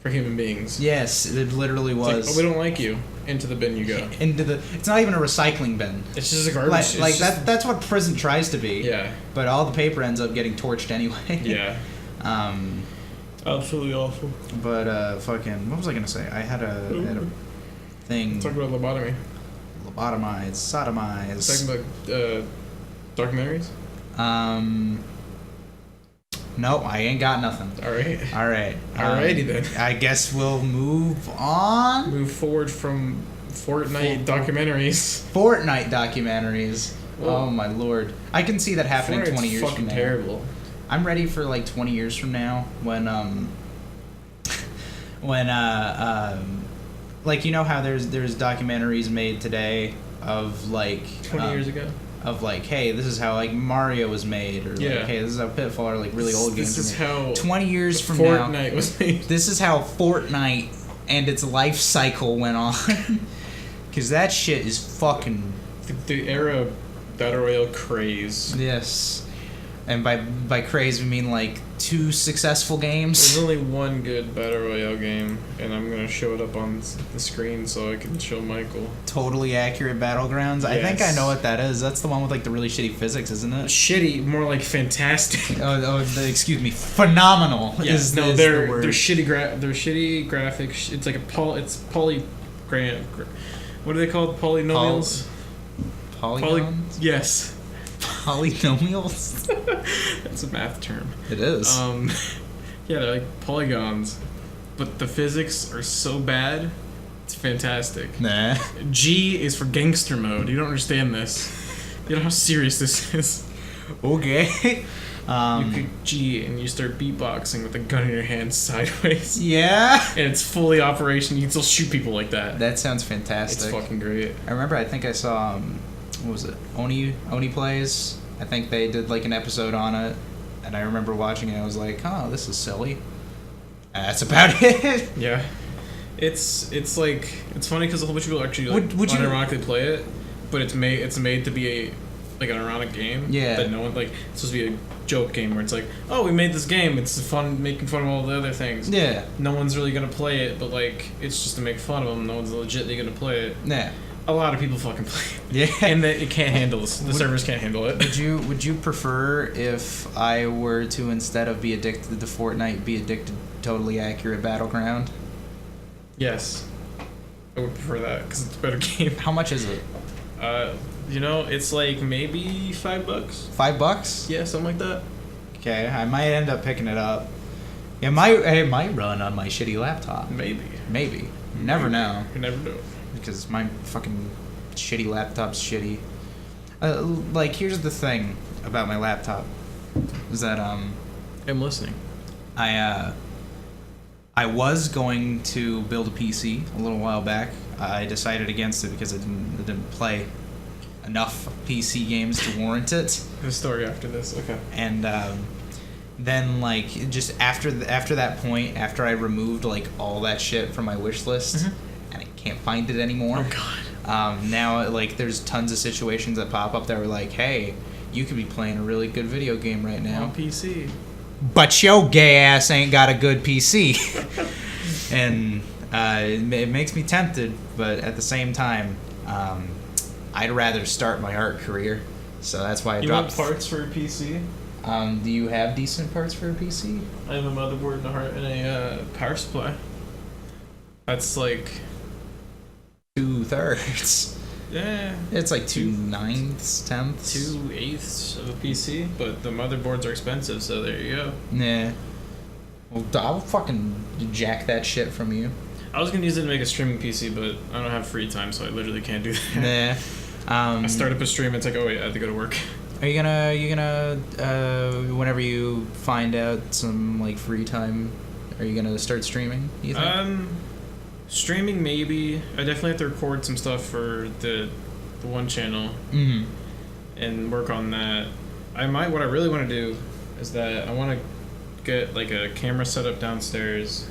[SPEAKER 2] for human beings.
[SPEAKER 1] Yes, it literally was.
[SPEAKER 2] It's like, we don't like you. Into the bin you go.
[SPEAKER 1] It's not even a recycling bin.
[SPEAKER 2] It's just a garbage.
[SPEAKER 1] That's what prison tries to be.
[SPEAKER 2] Yeah.
[SPEAKER 1] But all the paper ends up getting torched anyway.
[SPEAKER 2] Yeah. Absolutely awful.
[SPEAKER 1] But fucking, what was I gonna say? I had a thing.
[SPEAKER 2] Talk about lobotomy.
[SPEAKER 1] Lobotomize, sodomize.
[SPEAKER 2] Talking about documentaries.
[SPEAKER 1] No, I ain't got nothing.
[SPEAKER 2] All right.
[SPEAKER 1] Alrighty
[SPEAKER 2] then.
[SPEAKER 1] I guess we'll move on.
[SPEAKER 2] Move forward from Fortnite documentaries.
[SPEAKER 1] Fortnite documentaries.
[SPEAKER 2] Well,
[SPEAKER 1] oh my lord! I can see that happening
[SPEAKER 2] Fortnite's
[SPEAKER 1] 20 years
[SPEAKER 2] fucking
[SPEAKER 1] from now.
[SPEAKER 2] terrible.
[SPEAKER 1] I'm ready for like 20 years from now when like you know how there's documentaries made today of like
[SPEAKER 2] 20 years ago.
[SPEAKER 1] Of like, hey, this is how like Mario was made, or like, hey, this is how Pitfall, or like really old games.
[SPEAKER 2] This is how
[SPEAKER 1] 20 years from
[SPEAKER 2] Fortnite
[SPEAKER 1] now,
[SPEAKER 2] was made.
[SPEAKER 1] This is how Fortnite and its life cycle went on. Because that shit is fucking
[SPEAKER 2] the era of Battle Royale craze.
[SPEAKER 1] Yes. And by craze we mean like 2 successful games.
[SPEAKER 2] There's only one good Battle Royale game, and I'm gonna show it up on the screen so I can show Michael.
[SPEAKER 1] Totally Accurate Battlegrounds. Yes. I think I know what that is. That's the one with like the really shitty physics, isn't it?
[SPEAKER 2] Shitty, more like fantastic.
[SPEAKER 1] Excuse me, phenomenal.
[SPEAKER 2] Yes, they're shitty graphics. It's like what are they called? Polynomials.
[SPEAKER 1] Polygons.
[SPEAKER 2] Yes.
[SPEAKER 1] Polynomials?
[SPEAKER 2] That's a math term.
[SPEAKER 1] It is.
[SPEAKER 2] Yeah, they're like polygons, but the physics are so bad, it's fantastic.
[SPEAKER 1] Nah.
[SPEAKER 2] G is for gangster mode. You don't understand this. You know how serious this is.
[SPEAKER 1] Okay.
[SPEAKER 2] You click G and you start beatboxing with a gun in your hand sideways.
[SPEAKER 1] Yeah.
[SPEAKER 2] And it's fully operational. You can still shoot people like that.
[SPEAKER 1] That sounds fantastic.
[SPEAKER 2] It's fucking great.
[SPEAKER 1] I remember. I think I saw. What was it? Oni Plays I think they did like an episode on it, and I remember watching it. I was like, oh, this is silly. That's about it.
[SPEAKER 2] Yeah. It's like it's funny because a whole bunch of people actually like,
[SPEAKER 1] would you
[SPEAKER 2] unironically play it, but it's made to be like an ironic game.
[SPEAKER 1] Yeah.
[SPEAKER 2] That no one like it's supposed to be a joke game where it's like, oh, we made this game. It's fun making fun of all the other things.
[SPEAKER 1] Yeah.
[SPEAKER 2] No one's really gonna play it, but like it's just to make fun of them. No one's legitimately gonna play it.
[SPEAKER 1] Yeah.
[SPEAKER 2] A lot of people fucking play it.
[SPEAKER 1] Yeah.
[SPEAKER 2] And it can't handle this. The servers can't handle it.
[SPEAKER 1] Would you prefer if I were to, instead of be addicted to Fortnite, be addicted to Totally Accurate Battleground?
[SPEAKER 2] Yes. I would prefer that because it's a better game.
[SPEAKER 1] How much is it?
[SPEAKER 2] It's like maybe $5.
[SPEAKER 1] $5?
[SPEAKER 2] Yeah, something like that.
[SPEAKER 1] Okay, I might end up picking it up. It might run on my shitty laptop.
[SPEAKER 2] Maybe.
[SPEAKER 1] Maybe. You never know.
[SPEAKER 2] You never know.
[SPEAKER 1] Because my fucking shitty laptop's shitty. Like, here's the thing about my laptop. Is that,
[SPEAKER 2] I'm listening.
[SPEAKER 1] I was going to build a PC a little while back. I decided against it because I didn't play enough PC games to warrant it.
[SPEAKER 2] The story after this, okay.
[SPEAKER 1] And then like just after that point, after I removed like all that shit from my wish list, and I can't find it anymore.
[SPEAKER 2] Oh god.
[SPEAKER 1] Now like there's tons of situations that pop up that were like, hey, you could be playing a really good video game right now
[SPEAKER 2] on PC.
[SPEAKER 1] But your gay ass ain't got a good PC. And it makes me tempted, but at the same time, I'd rather start my art career. So that's why I dropped.
[SPEAKER 2] You want parts for a PC?
[SPEAKER 1] Do you have decent parts for a PC?
[SPEAKER 2] I have a motherboard and a power supply. That's like
[SPEAKER 1] 2/3.
[SPEAKER 2] Yeah.
[SPEAKER 1] It's like 2/9, 10ths.
[SPEAKER 2] 2/8 of a PC, but the motherboards are expensive, so there you go.
[SPEAKER 1] Nah. Well, I'll fucking jack that shit from you.
[SPEAKER 2] I was gonna use it to make a streaming PC, but I don't have free time, so I literally can't do that.
[SPEAKER 1] Nah.
[SPEAKER 2] I start up a stream, it's like, oh wait, I have to go to work.
[SPEAKER 1] Are you gonna whenever you find out some like free time, are you gonna start streaming, you think?
[SPEAKER 2] Streaming maybe. I definitely have to record some stuff for the one channel. And work on that. What I really want to do is that I want to get like a camera set up downstairs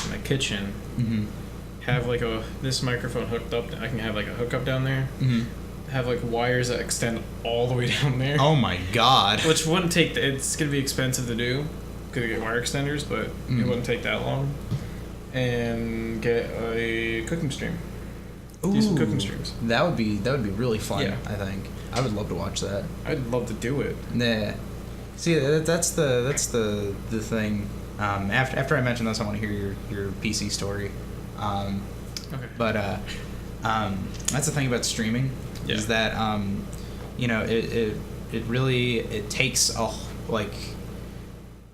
[SPEAKER 2] in my kitchen. Have like this microphone hooked up. I can have like a hookup down there. Have like wires that extend all the way down there.
[SPEAKER 1] Oh my god.
[SPEAKER 2] Which wouldn't take. It's gonna be expensive to do. Could get wire extenders, but it wouldn't take that long. And get a cooking stream. Do some cooking streams. That would be
[SPEAKER 1] really fun.
[SPEAKER 2] Yeah.
[SPEAKER 1] I think I would love to watch that.
[SPEAKER 2] I'd love to do it.
[SPEAKER 1] Nah. See, that's the thing. After I mention this, I want to hear your PC story.
[SPEAKER 2] Okay.
[SPEAKER 1] But that's the thing about streaming is that it really takes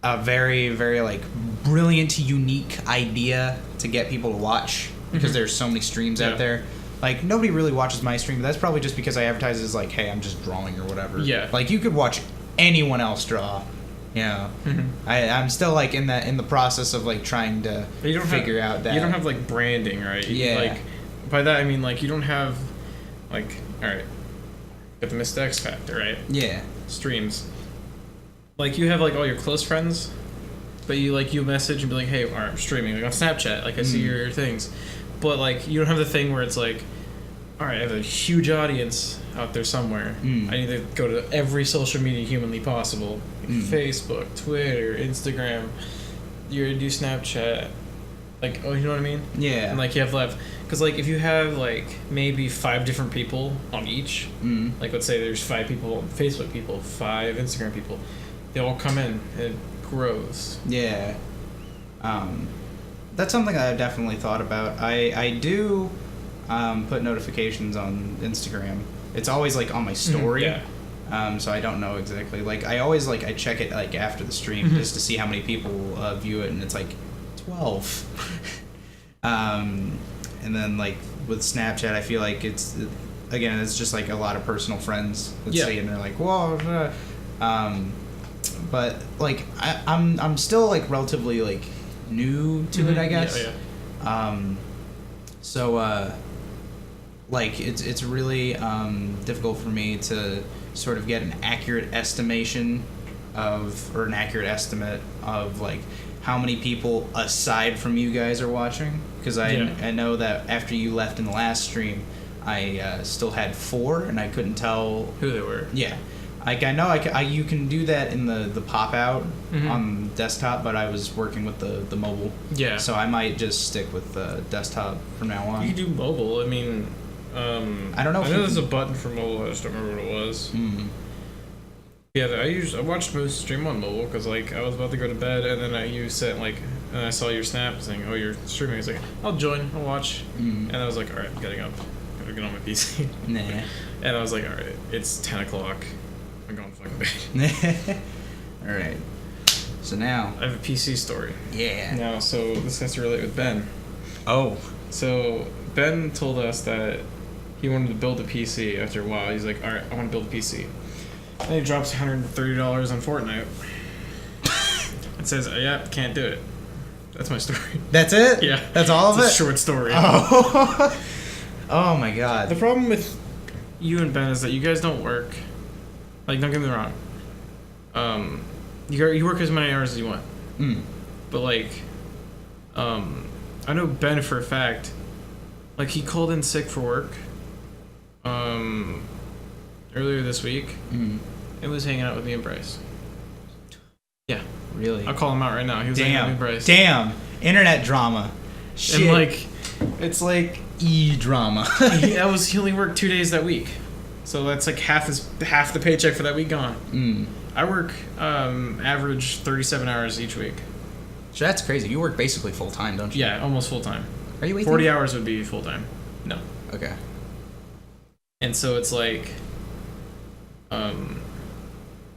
[SPEAKER 1] a very, very like brilliant, unique idea to get people to watch because there's so many streams out there. Like nobody really watches my stream, but that's probably just because I advertise as like, hey, I'm just drawing or whatever.
[SPEAKER 2] Yeah.
[SPEAKER 1] Like you could watch anyone else draw. You know, I'm still like in the process of like trying to figure out that
[SPEAKER 2] you don't have like branding, right? Like by that I mean like you don't have like all right, got the MistaXFacta, right?
[SPEAKER 1] Yeah.
[SPEAKER 2] Streams. Like you have like all your close friends, but you message and be like, hey, all right, I'm streaming like on Snapchat. Like I see your things, but like you don't have the thing where it's like, all right, I have a huge audience out there somewhere. I need to go to every social media humanly possible. Facebook, Twitter, Instagram. You're gonna do Snapchat. Like, oh, you know what I mean?
[SPEAKER 1] Yeah.
[SPEAKER 2] And like you have because like if you have like maybe 5 different people on each, like let's say there's 5 people, Facebook people, 5 Instagram people, they all come in and it grows.
[SPEAKER 1] Yeah. That's something that I've definitely thought about. I do put notifications on Instagram. It's always like on my story.
[SPEAKER 2] Yeah.
[SPEAKER 1] So I don't know exactly. Like I always I check it like after the stream just to see how many people view it, and it's like 12. And then like with Snapchat, I feel like it's just like a lot of personal friends that see it and they're like, whoa. But like I'm still like relatively like new to it, I guess.
[SPEAKER 2] Yeah.
[SPEAKER 1] So like it's really difficult for me to sort of get an accurate estimation or an accurate estimate of like how many people aside from you guys are watching, because I know that after you left in the last stream, I still had 4 and I couldn't tell
[SPEAKER 2] who they were.
[SPEAKER 1] Yeah, like I know you can do that in the pop out on desktop, but I was working with the mobile.
[SPEAKER 2] Yeah.
[SPEAKER 1] So I might just stick with the desktop from now on.
[SPEAKER 2] You can do mobile. I mean,
[SPEAKER 1] I don't know.
[SPEAKER 2] I know there's a button for mobile. I just don't remember what it was. Yeah, I watched most stream on mobile because like I was about to go to bed and then you sent like and I saw your snap saying, "Oh, you're streaming." I was like, "I'll join. I'll watch." And I was like, "All right, I'm getting up. Gotta get on my PC."
[SPEAKER 1] Nah.
[SPEAKER 2] And I was like, "All right, it's 10 o'clock. I'm going to fucking bed."
[SPEAKER 1] All right. So now
[SPEAKER 2] I have a PC story.
[SPEAKER 1] Yeah.
[SPEAKER 2] Now, so this has to relate with Ben.
[SPEAKER 1] Oh.
[SPEAKER 2] So Ben told us that he wanted to build a PC after a while. He's like, "All right, I want to build a PC." And he drops $130 on Fortnite. It says, "Yeah, can't do it." That's my story.
[SPEAKER 1] That's it?
[SPEAKER 2] Yeah.
[SPEAKER 1] That's all of it?
[SPEAKER 2] It's a short story.
[SPEAKER 1] Oh. Oh my god.
[SPEAKER 2] The problem with you and Ben is that you guys don't work. Like, don't get me wrong. You work as many hours as you want. But like, I know Ben for a fact. Like, he called in sick for work. Earlier this week. And was hanging out with me and Bryce. Yeah.
[SPEAKER 1] Really?
[SPEAKER 2] I'll call him out right now. He was hanging out with me and Bryce.
[SPEAKER 1] Damn. Internet drama. Shit.
[SPEAKER 2] And like,
[SPEAKER 1] it's like drama.
[SPEAKER 2] he only worked 2 days that week. So that's like half the paycheck for that week gone. I work average 37 hours each week.
[SPEAKER 1] So that's crazy. You work basically full time, don't you?
[SPEAKER 2] Yeah, almost full time.
[SPEAKER 1] Are you
[SPEAKER 2] 40 hours would be full time. No.
[SPEAKER 1] Okay.
[SPEAKER 2] And so it's like,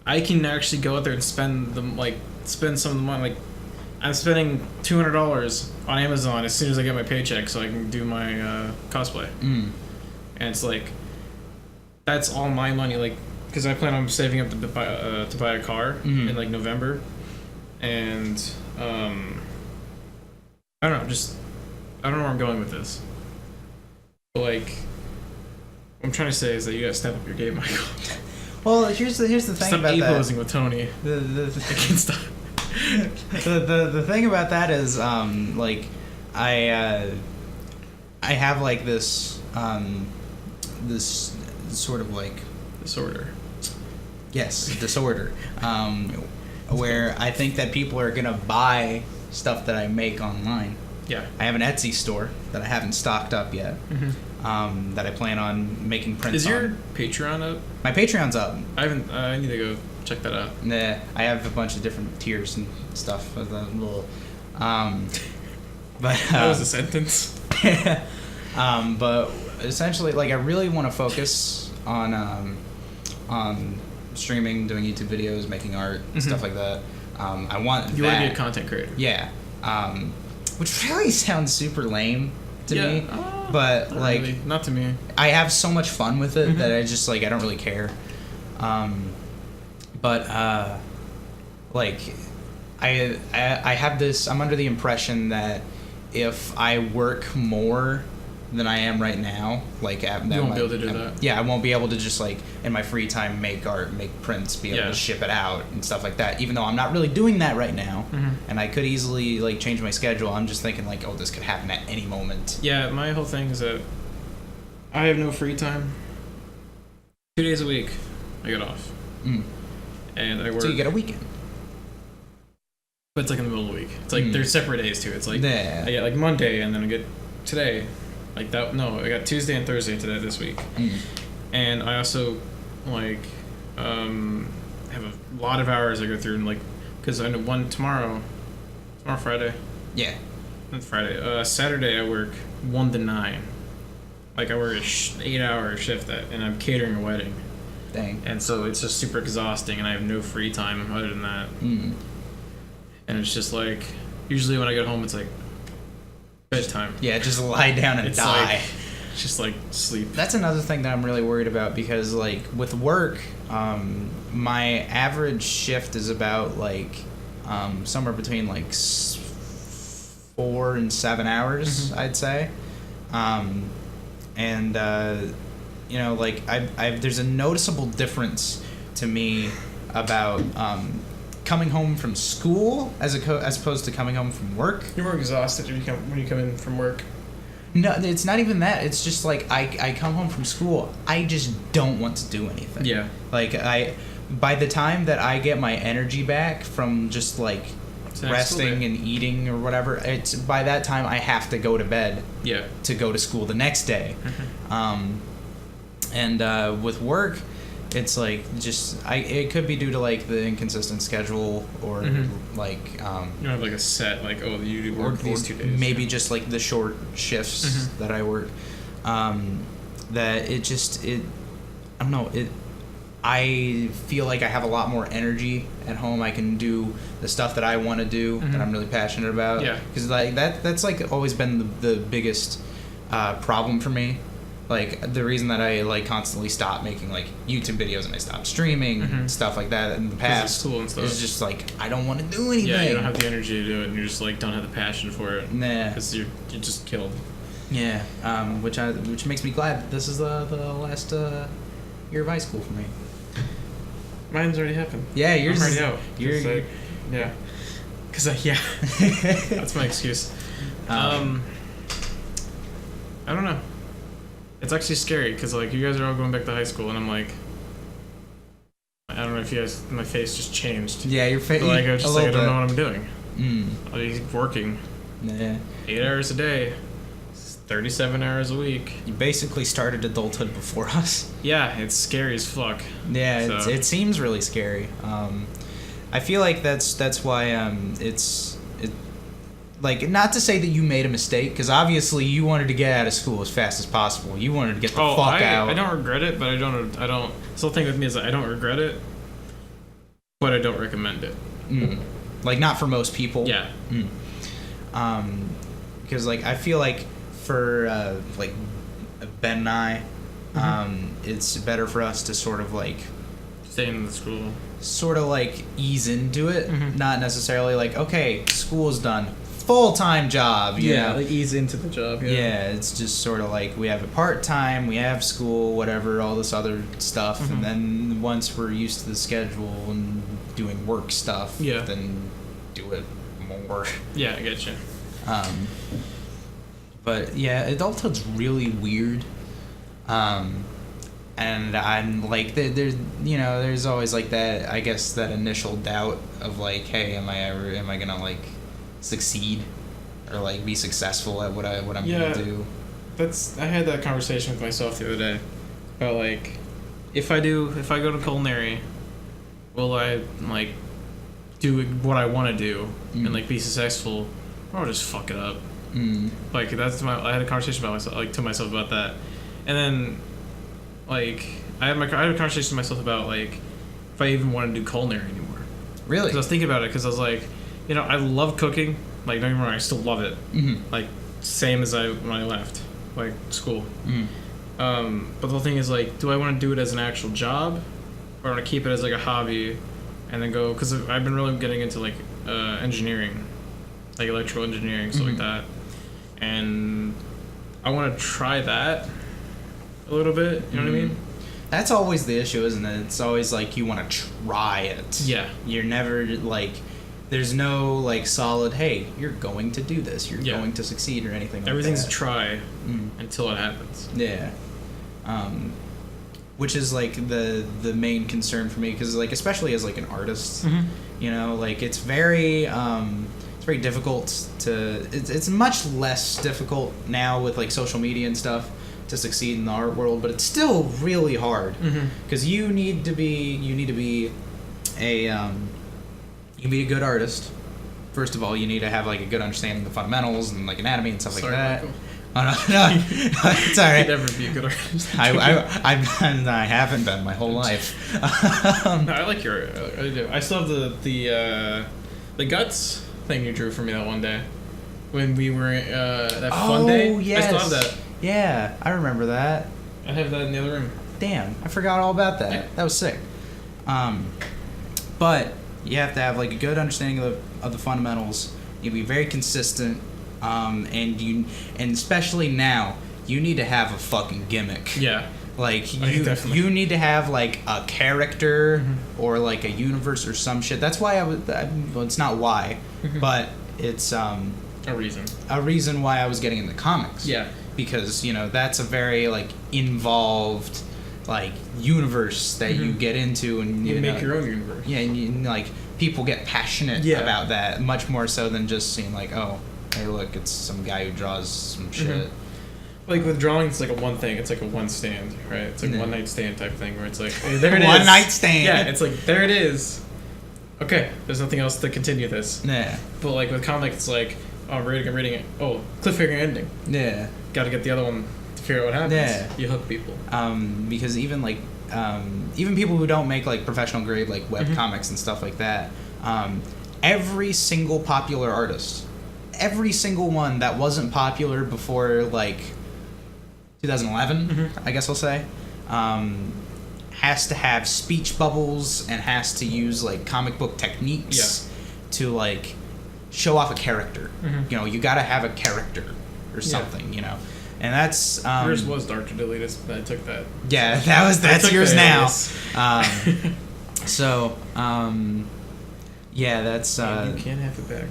[SPEAKER 2] I can actually go out there and spend some of the money. Like, I'm spending $200 on Amazon as soon as I get my paycheck, so I can do my cosplay. And it's like, that's all my money. Like, because I plan on saving up to buy a car in like November, and I don't know. I don't know where I'm going with this. But like, what I'm trying to say is that you gotta step up your game, Michael.
[SPEAKER 1] Well, here's the thing
[SPEAKER 2] Stop
[SPEAKER 1] about that.
[SPEAKER 2] posing with Tony. I can't stop.
[SPEAKER 1] The thing about that is like I have like this this sort of like
[SPEAKER 2] Disorder.
[SPEAKER 1] Yes, disorder. Where I think that people are gonna buy stuff that I make online.
[SPEAKER 2] Yeah.
[SPEAKER 1] I have an Etsy store that I haven't stocked up yet. That I plan on making prints on.
[SPEAKER 2] Is your Patreon up?
[SPEAKER 1] My Patreon's up.
[SPEAKER 2] I need to go check that out.
[SPEAKER 1] Nah, I have a bunch of different tiers and stuff. But
[SPEAKER 2] that was a sentence.
[SPEAKER 1] But essentially, like, I really want to focus on streaming, doing YouTube videos, making art, stuff like that. I want
[SPEAKER 2] You want to be a content creator.
[SPEAKER 1] Yeah. Which really sounds super lame to me, but like,
[SPEAKER 2] really. Not to me.
[SPEAKER 1] I have so much fun with it that I just like I don't really care. But like, I have this. I'm under the impression that if I work more than I am right now, like,
[SPEAKER 2] you won't be able to do that.
[SPEAKER 1] Yeah, I won't be able to just like in my free time make art, make prints, be able to ship it out and stuff like that. Even though I'm not really doing that right now, and I could easily like change my schedule. I'm just thinking like, oh, this could happen at any moment.
[SPEAKER 2] Yeah, my whole thing is that I have no free time. 2 days a week, I get off, and I work.
[SPEAKER 1] So you get a weekend.
[SPEAKER 2] But it's like in the middle of the week. It's like there's separate days too. It's like
[SPEAKER 1] Yeah.
[SPEAKER 2] I get like Monday, and then I get today. Like that. No, I got Tuesday and Thursday today this week. And I also like have a lot of hours I go through, and like, because I know tomorrow Friday.
[SPEAKER 1] Yeah.
[SPEAKER 2] Not Friday. Saturday I work 1 to 9. Like, I work a 8-hour shift and I'm catering a wedding.
[SPEAKER 1] Dang.
[SPEAKER 2] And so it's just super exhausting, and I have no free time other than that. And it's just like, usually when I get home, it's like bedtime.
[SPEAKER 1] Yeah, just lie down and die.
[SPEAKER 2] Like, just like sleep.
[SPEAKER 1] That's another thing that I'm really worried about, because like with work, my average shift is about like somewhere between like 4 and 7 hours, I'd say. and you know, like there's a noticeable difference to me about coming home from school as opposed to coming home from work.
[SPEAKER 2] You're more exhausted when you come in from work.
[SPEAKER 1] No, it's not even that. It's just like I come home from school, I just don't want to do anything.
[SPEAKER 2] Yeah.
[SPEAKER 1] Like by the time that I get my energy back from just like resting and eating or whatever, it's by that time I have to go to bed.
[SPEAKER 2] Yeah.
[SPEAKER 1] To go to school the next day.
[SPEAKER 2] Mm-hmm.
[SPEAKER 1] And with work, it's like just it could be due to like the inconsistent schedule or like
[SPEAKER 2] you don't have like a set like, oh, you do work these 2 days.
[SPEAKER 1] Maybe just like the short shifts that I work. That I don't know, I feel like I have a lot more energy at home. I can do the stuff that I want to do that I'm really passionate about.
[SPEAKER 2] Yeah.
[SPEAKER 1] Because like that's like always been the biggest problem for me. Like the reason that I like constantly stopped making like YouTube videos and I stopped streaming and stuff like that in the past
[SPEAKER 2] school and stuff.
[SPEAKER 1] is just like I don't want to do anything.
[SPEAKER 2] Yeah, you don't have the energy to do it, and you just like don't have the passion for it.
[SPEAKER 1] Nah.
[SPEAKER 2] Because you're just killed.
[SPEAKER 1] Yeah. Which makes me glad that this is the last year of high school for me.
[SPEAKER 2] Mine's already happened.
[SPEAKER 1] Yeah, yours.
[SPEAKER 2] I'm already out.
[SPEAKER 1] You're
[SPEAKER 2] yeah. Because yeah. That's my excuse. I don't know. It's actually scary because like you guys are all going back to high school and I'm like, I don't know if you guys, my face just changed.
[SPEAKER 1] Yeah, your face.
[SPEAKER 2] Like I just like I don't know what I'm doing. I'll be working.
[SPEAKER 1] Yeah.
[SPEAKER 2] 8 hours a day, 37 hours a week.
[SPEAKER 1] You basically started adulthood before us.
[SPEAKER 2] Yeah, it's scary as fuck.
[SPEAKER 1] Yeah,
[SPEAKER 2] So.
[SPEAKER 1] it seems really scary. I feel like that's why it's like, not to say that you made a mistake, because obviously you wanted to get out of school as fast as possible. You wanted to get the fuck out.
[SPEAKER 2] I don't regret it, but I don't. The whole thing with me is that I don't regret it, but I don't recommend it.
[SPEAKER 1] Like, not for most people.
[SPEAKER 2] Yeah.
[SPEAKER 1] Because like I feel like for like Ben and I, it's better for us to sort of like
[SPEAKER 2] Stay in the school.
[SPEAKER 1] Sort of like ease into it, not necessarily like, okay, school's done, full-time job, you know?
[SPEAKER 2] like ease into the job.
[SPEAKER 1] Yeah, it's just sort of like we have a part-time, we have school, whatever, all this other stuff, and then once we're used to the schedule and doing work stuff, then do it more.
[SPEAKER 2] Yeah, I get you.
[SPEAKER 1] But yeah, adulthood's really weird. And I'm like, there's always like that, I guess, that initial doubt of like, hey, am I gonna like succeed or like be successful at what I'm gonna do?
[SPEAKER 2] I had that conversation with myself the other day about like, if I go to culinary, will I like do what I want to do and like be successful, or I'll just fuck it up? Like I had a conversation about myself, like to myself about that, and then like I had a conversation with myself about like if I even want to do culinary anymore.
[SPEAKER 1] Really?
[SPEAKER 2] Because I was thinking about it, because I was like, I love cooking. Like, don't get me wrong, I still love it. Like same as when I left like school. But the whole thing is like, do I want to do it as an actual job, or I want to keep it as like a hobby, and then go? Because I've been really getting into like engineering, like electrical engineering, stuff like that, and I want to try that a little bit. You know what I mean?
[SPEAKER 1] That's always the issue, isn't it? It's always like you want to try it.
[SPEAKER 2] Yeah.
[SPEAKER 1] You're never like, there's no like solid, hey, you're going to do this, you're going to succeed or anything like that.
[SPEAKER 2] Everything's a try until it happens.
[SPEAKER 1] Yeah. Which is like the main concern for me, because like especially as like an artist, like it's very difficult to. It's much less difficult now with like social media and stuff to succeed in the art world, but it's still really hard because you need to be a good artist. First of all, you need to have like a good understanding of the fundamentals and like anatomy and stuff like that.
[SPEAKER 2] Michael.
[SPEAKER 1] Oh, no, it's all right.
[SPEAKER 2] You'd never be a good artist.
[SPEAKER 1] I haven't been my whole life.
[SPEAKER 2] No, I like your art. I really do. I still have the guts thing you drew for me that one day when we were that fun day.
[SPEAKER 1] Yes.
[SPEAKER 2] I still have that.
[SPEAKER 1] Yeah, I remember that.
[SPEAKER 2] I have that in the other room.
[SPEAKER 1] Damn, I forgot all about that.
[SPEAKER 2] Yeah.
[SPEAKER 1] That was sick. But you have to have like a good understanding of the fundamentals. You be very consistent, and especially now, you need to have a fucking gimmick.
[SPEAKER 2] Yeah.
[SPEAKER 1] Like
[SPEAKER 2] Definitely.
[SPEAKER 1] you need to have like a character or like a universe or some shit. That's why well, it's not why, but it's
[SPEAKER 2] A reason.
[SPEAKER 1] a reason why I was getting into comics.
[SPEAKER 2] Yeah.
[SPEAKER 1] Because, you know, that's a very like involved like universe that you get into, and
[SPEAKER 2] You
[SPEAKER 1] you
[SPEAKER 2] make
[SPEAKER 1] know,
[SPEAKER 2] your own universe.
[SPEAKER 1] yeah, and you, like people get passionate about that much more so than just seeing like, oh, hey, look, it's some guy who draws some shit.
[SPEAKER 2] Like with drawing, it's like a one thing. It's like a one stand, right? It's like
[SPEAKER 1] Yeah.
[SPEAKER 2] one night stand type thing where it's like, hey, there it is.
[SPEAKER 1] One night stand.
[SPEAKER 2] Yeah, it's like, there it is. Okay, there's nothing else to continue this.
[SPEAKER 1] Yeah.
[SPEAKER 2] But like with comics, it's like, oh, I'm reading it. Oh, cliffhanger ending.
[SPEAKER 1] Yeah.
[SPEAKER 2] Got to get the other one to figure out what happens.
[SPEAKER 1] Yeah.
[SPEAKER 2] You hook people.
[SPEAKER 1] Because even like even people who don't make like professional grade like web comics and stuff like that, every single popular artist, every single one that wasn't popular before like 2011, I guess I'll say, has to have speech bubbles and has to use like comic book techniques to like show off a character. You know, you got to have a character or something. You know, and that's
[SPEAKER 2] Yours was Dark to Delete Us, but I took that.
[SPEAKER 1] yeah, that's yours now. So yeah, that's
[SPEAKER 2] you can't have it back.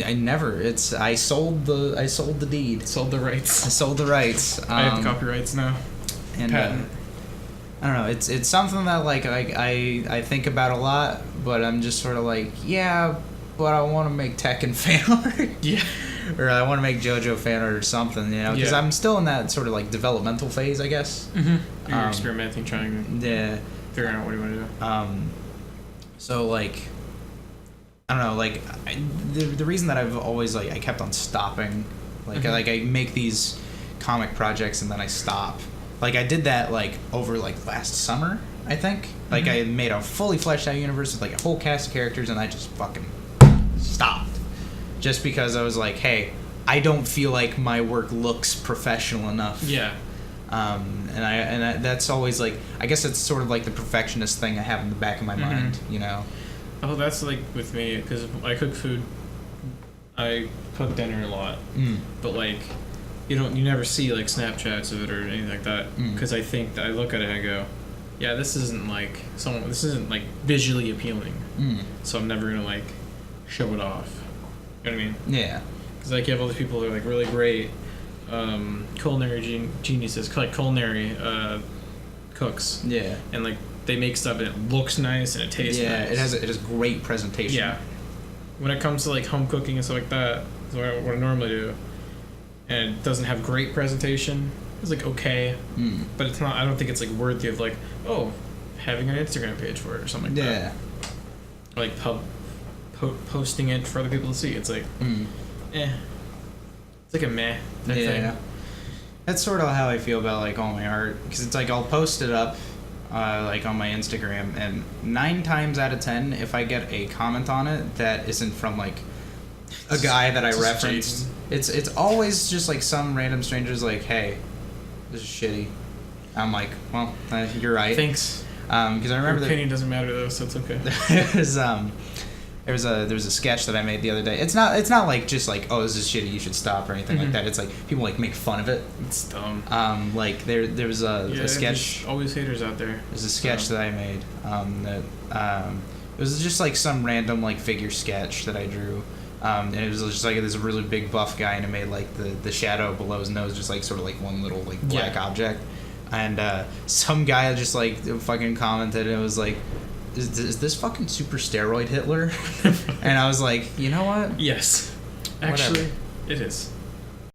[SPEAKER 1] I never. It's I sold the deed.
[SPEAKER 2] Sold the rights.
[SPEAKER 1] I sold the rights.
[SPEAKER 2] I have the copyrights now.
[SPEAKER 1] And
[SPEAKER 2] Patent.
[SPEAKER 1] I don't know. It's something that like I think about a lot, but I'm just sort of like, yeah, but I want to make Tekken fan art.
[SPEAKER 2] Yeah.
[SPEAKER 1] Or I want to make JoJo fan art or something, you know, because
[SPEAKER 2] Yeah.
[SPEAKER 1] I'm still in that sort of like developmental phase, I guess.
[SPEAKER 2] You're experimenting, trying to
[SPEAKER 1] Yeah.
[SPEAKER 2] figure out what you want to do.
[SPEAKER 1] So like, I don't know, like the reason that I've always like I kept on stopping, like I make these comic projects and then I stop. Like I did that like over like last summer, I think. Like I made a fully fleshed out universe with like a whole cast of characters, and I just fucking stopped. Just because I was like, hey, I don't feel like my work looks professional enough.
[SPEAKER 2] Yeah.
[SPEAKER 1] And that's always like, I guess it's sort of like the perfectionist thing I have in the back of my mind, you know.
[SPEAKER 2] Oh, that's like with me, because I cook food. I cook dinner a lot, but like, you never see like Snapchats of it or anything like that, because I think that I look at it and I go, yeah, this isn't like visually appealing, so I'm never gonna like show it off. You know what I mean?
[SPEAKER 1] Yeah.
[SPEAKER 2] Because like you have all these people who are like really great culinary geniuses, like culinary cooks. Yeah. And like they make stuff and it looks nice and it tastes nice.
[SPEAKER 1] Yeah, it has great presentation.
[SPEAKER 2] Yeah. When it comes to like home cooking and stuff like that, is what I normally do, and it doesn't have great presentation. It's like okay, but it's not. I don't think it's like worthy of like, oh, having an Instagram page for it or something like that. Or like posting it for other people to see. It's like, it's like a meh type thing.
[SPEAKER 1] That's sort of how I feel about like all my art, because it's like I'll post it up like on my Instagram, and 9 times out of 10, if I get a comment on it that isn't from like a guy that I referenced, it's always just like some random stranger's like, hey, this is shitty. I'm like, well, you're right.
[SPEAKER 2] Thanks.
[SPEAKER 1] Because I remember
[SPEAKER 2] your opinion doesn't matter though, so it's okay.
[SPEAKER 1] There was a sketch that I made the other day. It's not like just like, oh, this is shitty, you should stop or anything like that. It's like people like make fun of it.
[SPEAKER 2] It's dumb.
[SPEAKER 1] Like there was a sketch.
[SPEAKER 2] There's always haters out there.
[SPEAKER 1] There's a sketch that I made. It was just like some random like figure sketch that I drew. And it was just like this really big buff guy, and it made like the shadow below his nose just like sort of like one little like black object. And some guy just like fucking commented, and it was like, is this fucking super steroid Hitler? And I was like, you know what?
[SPEAKER 2] Yes. Actually, it is.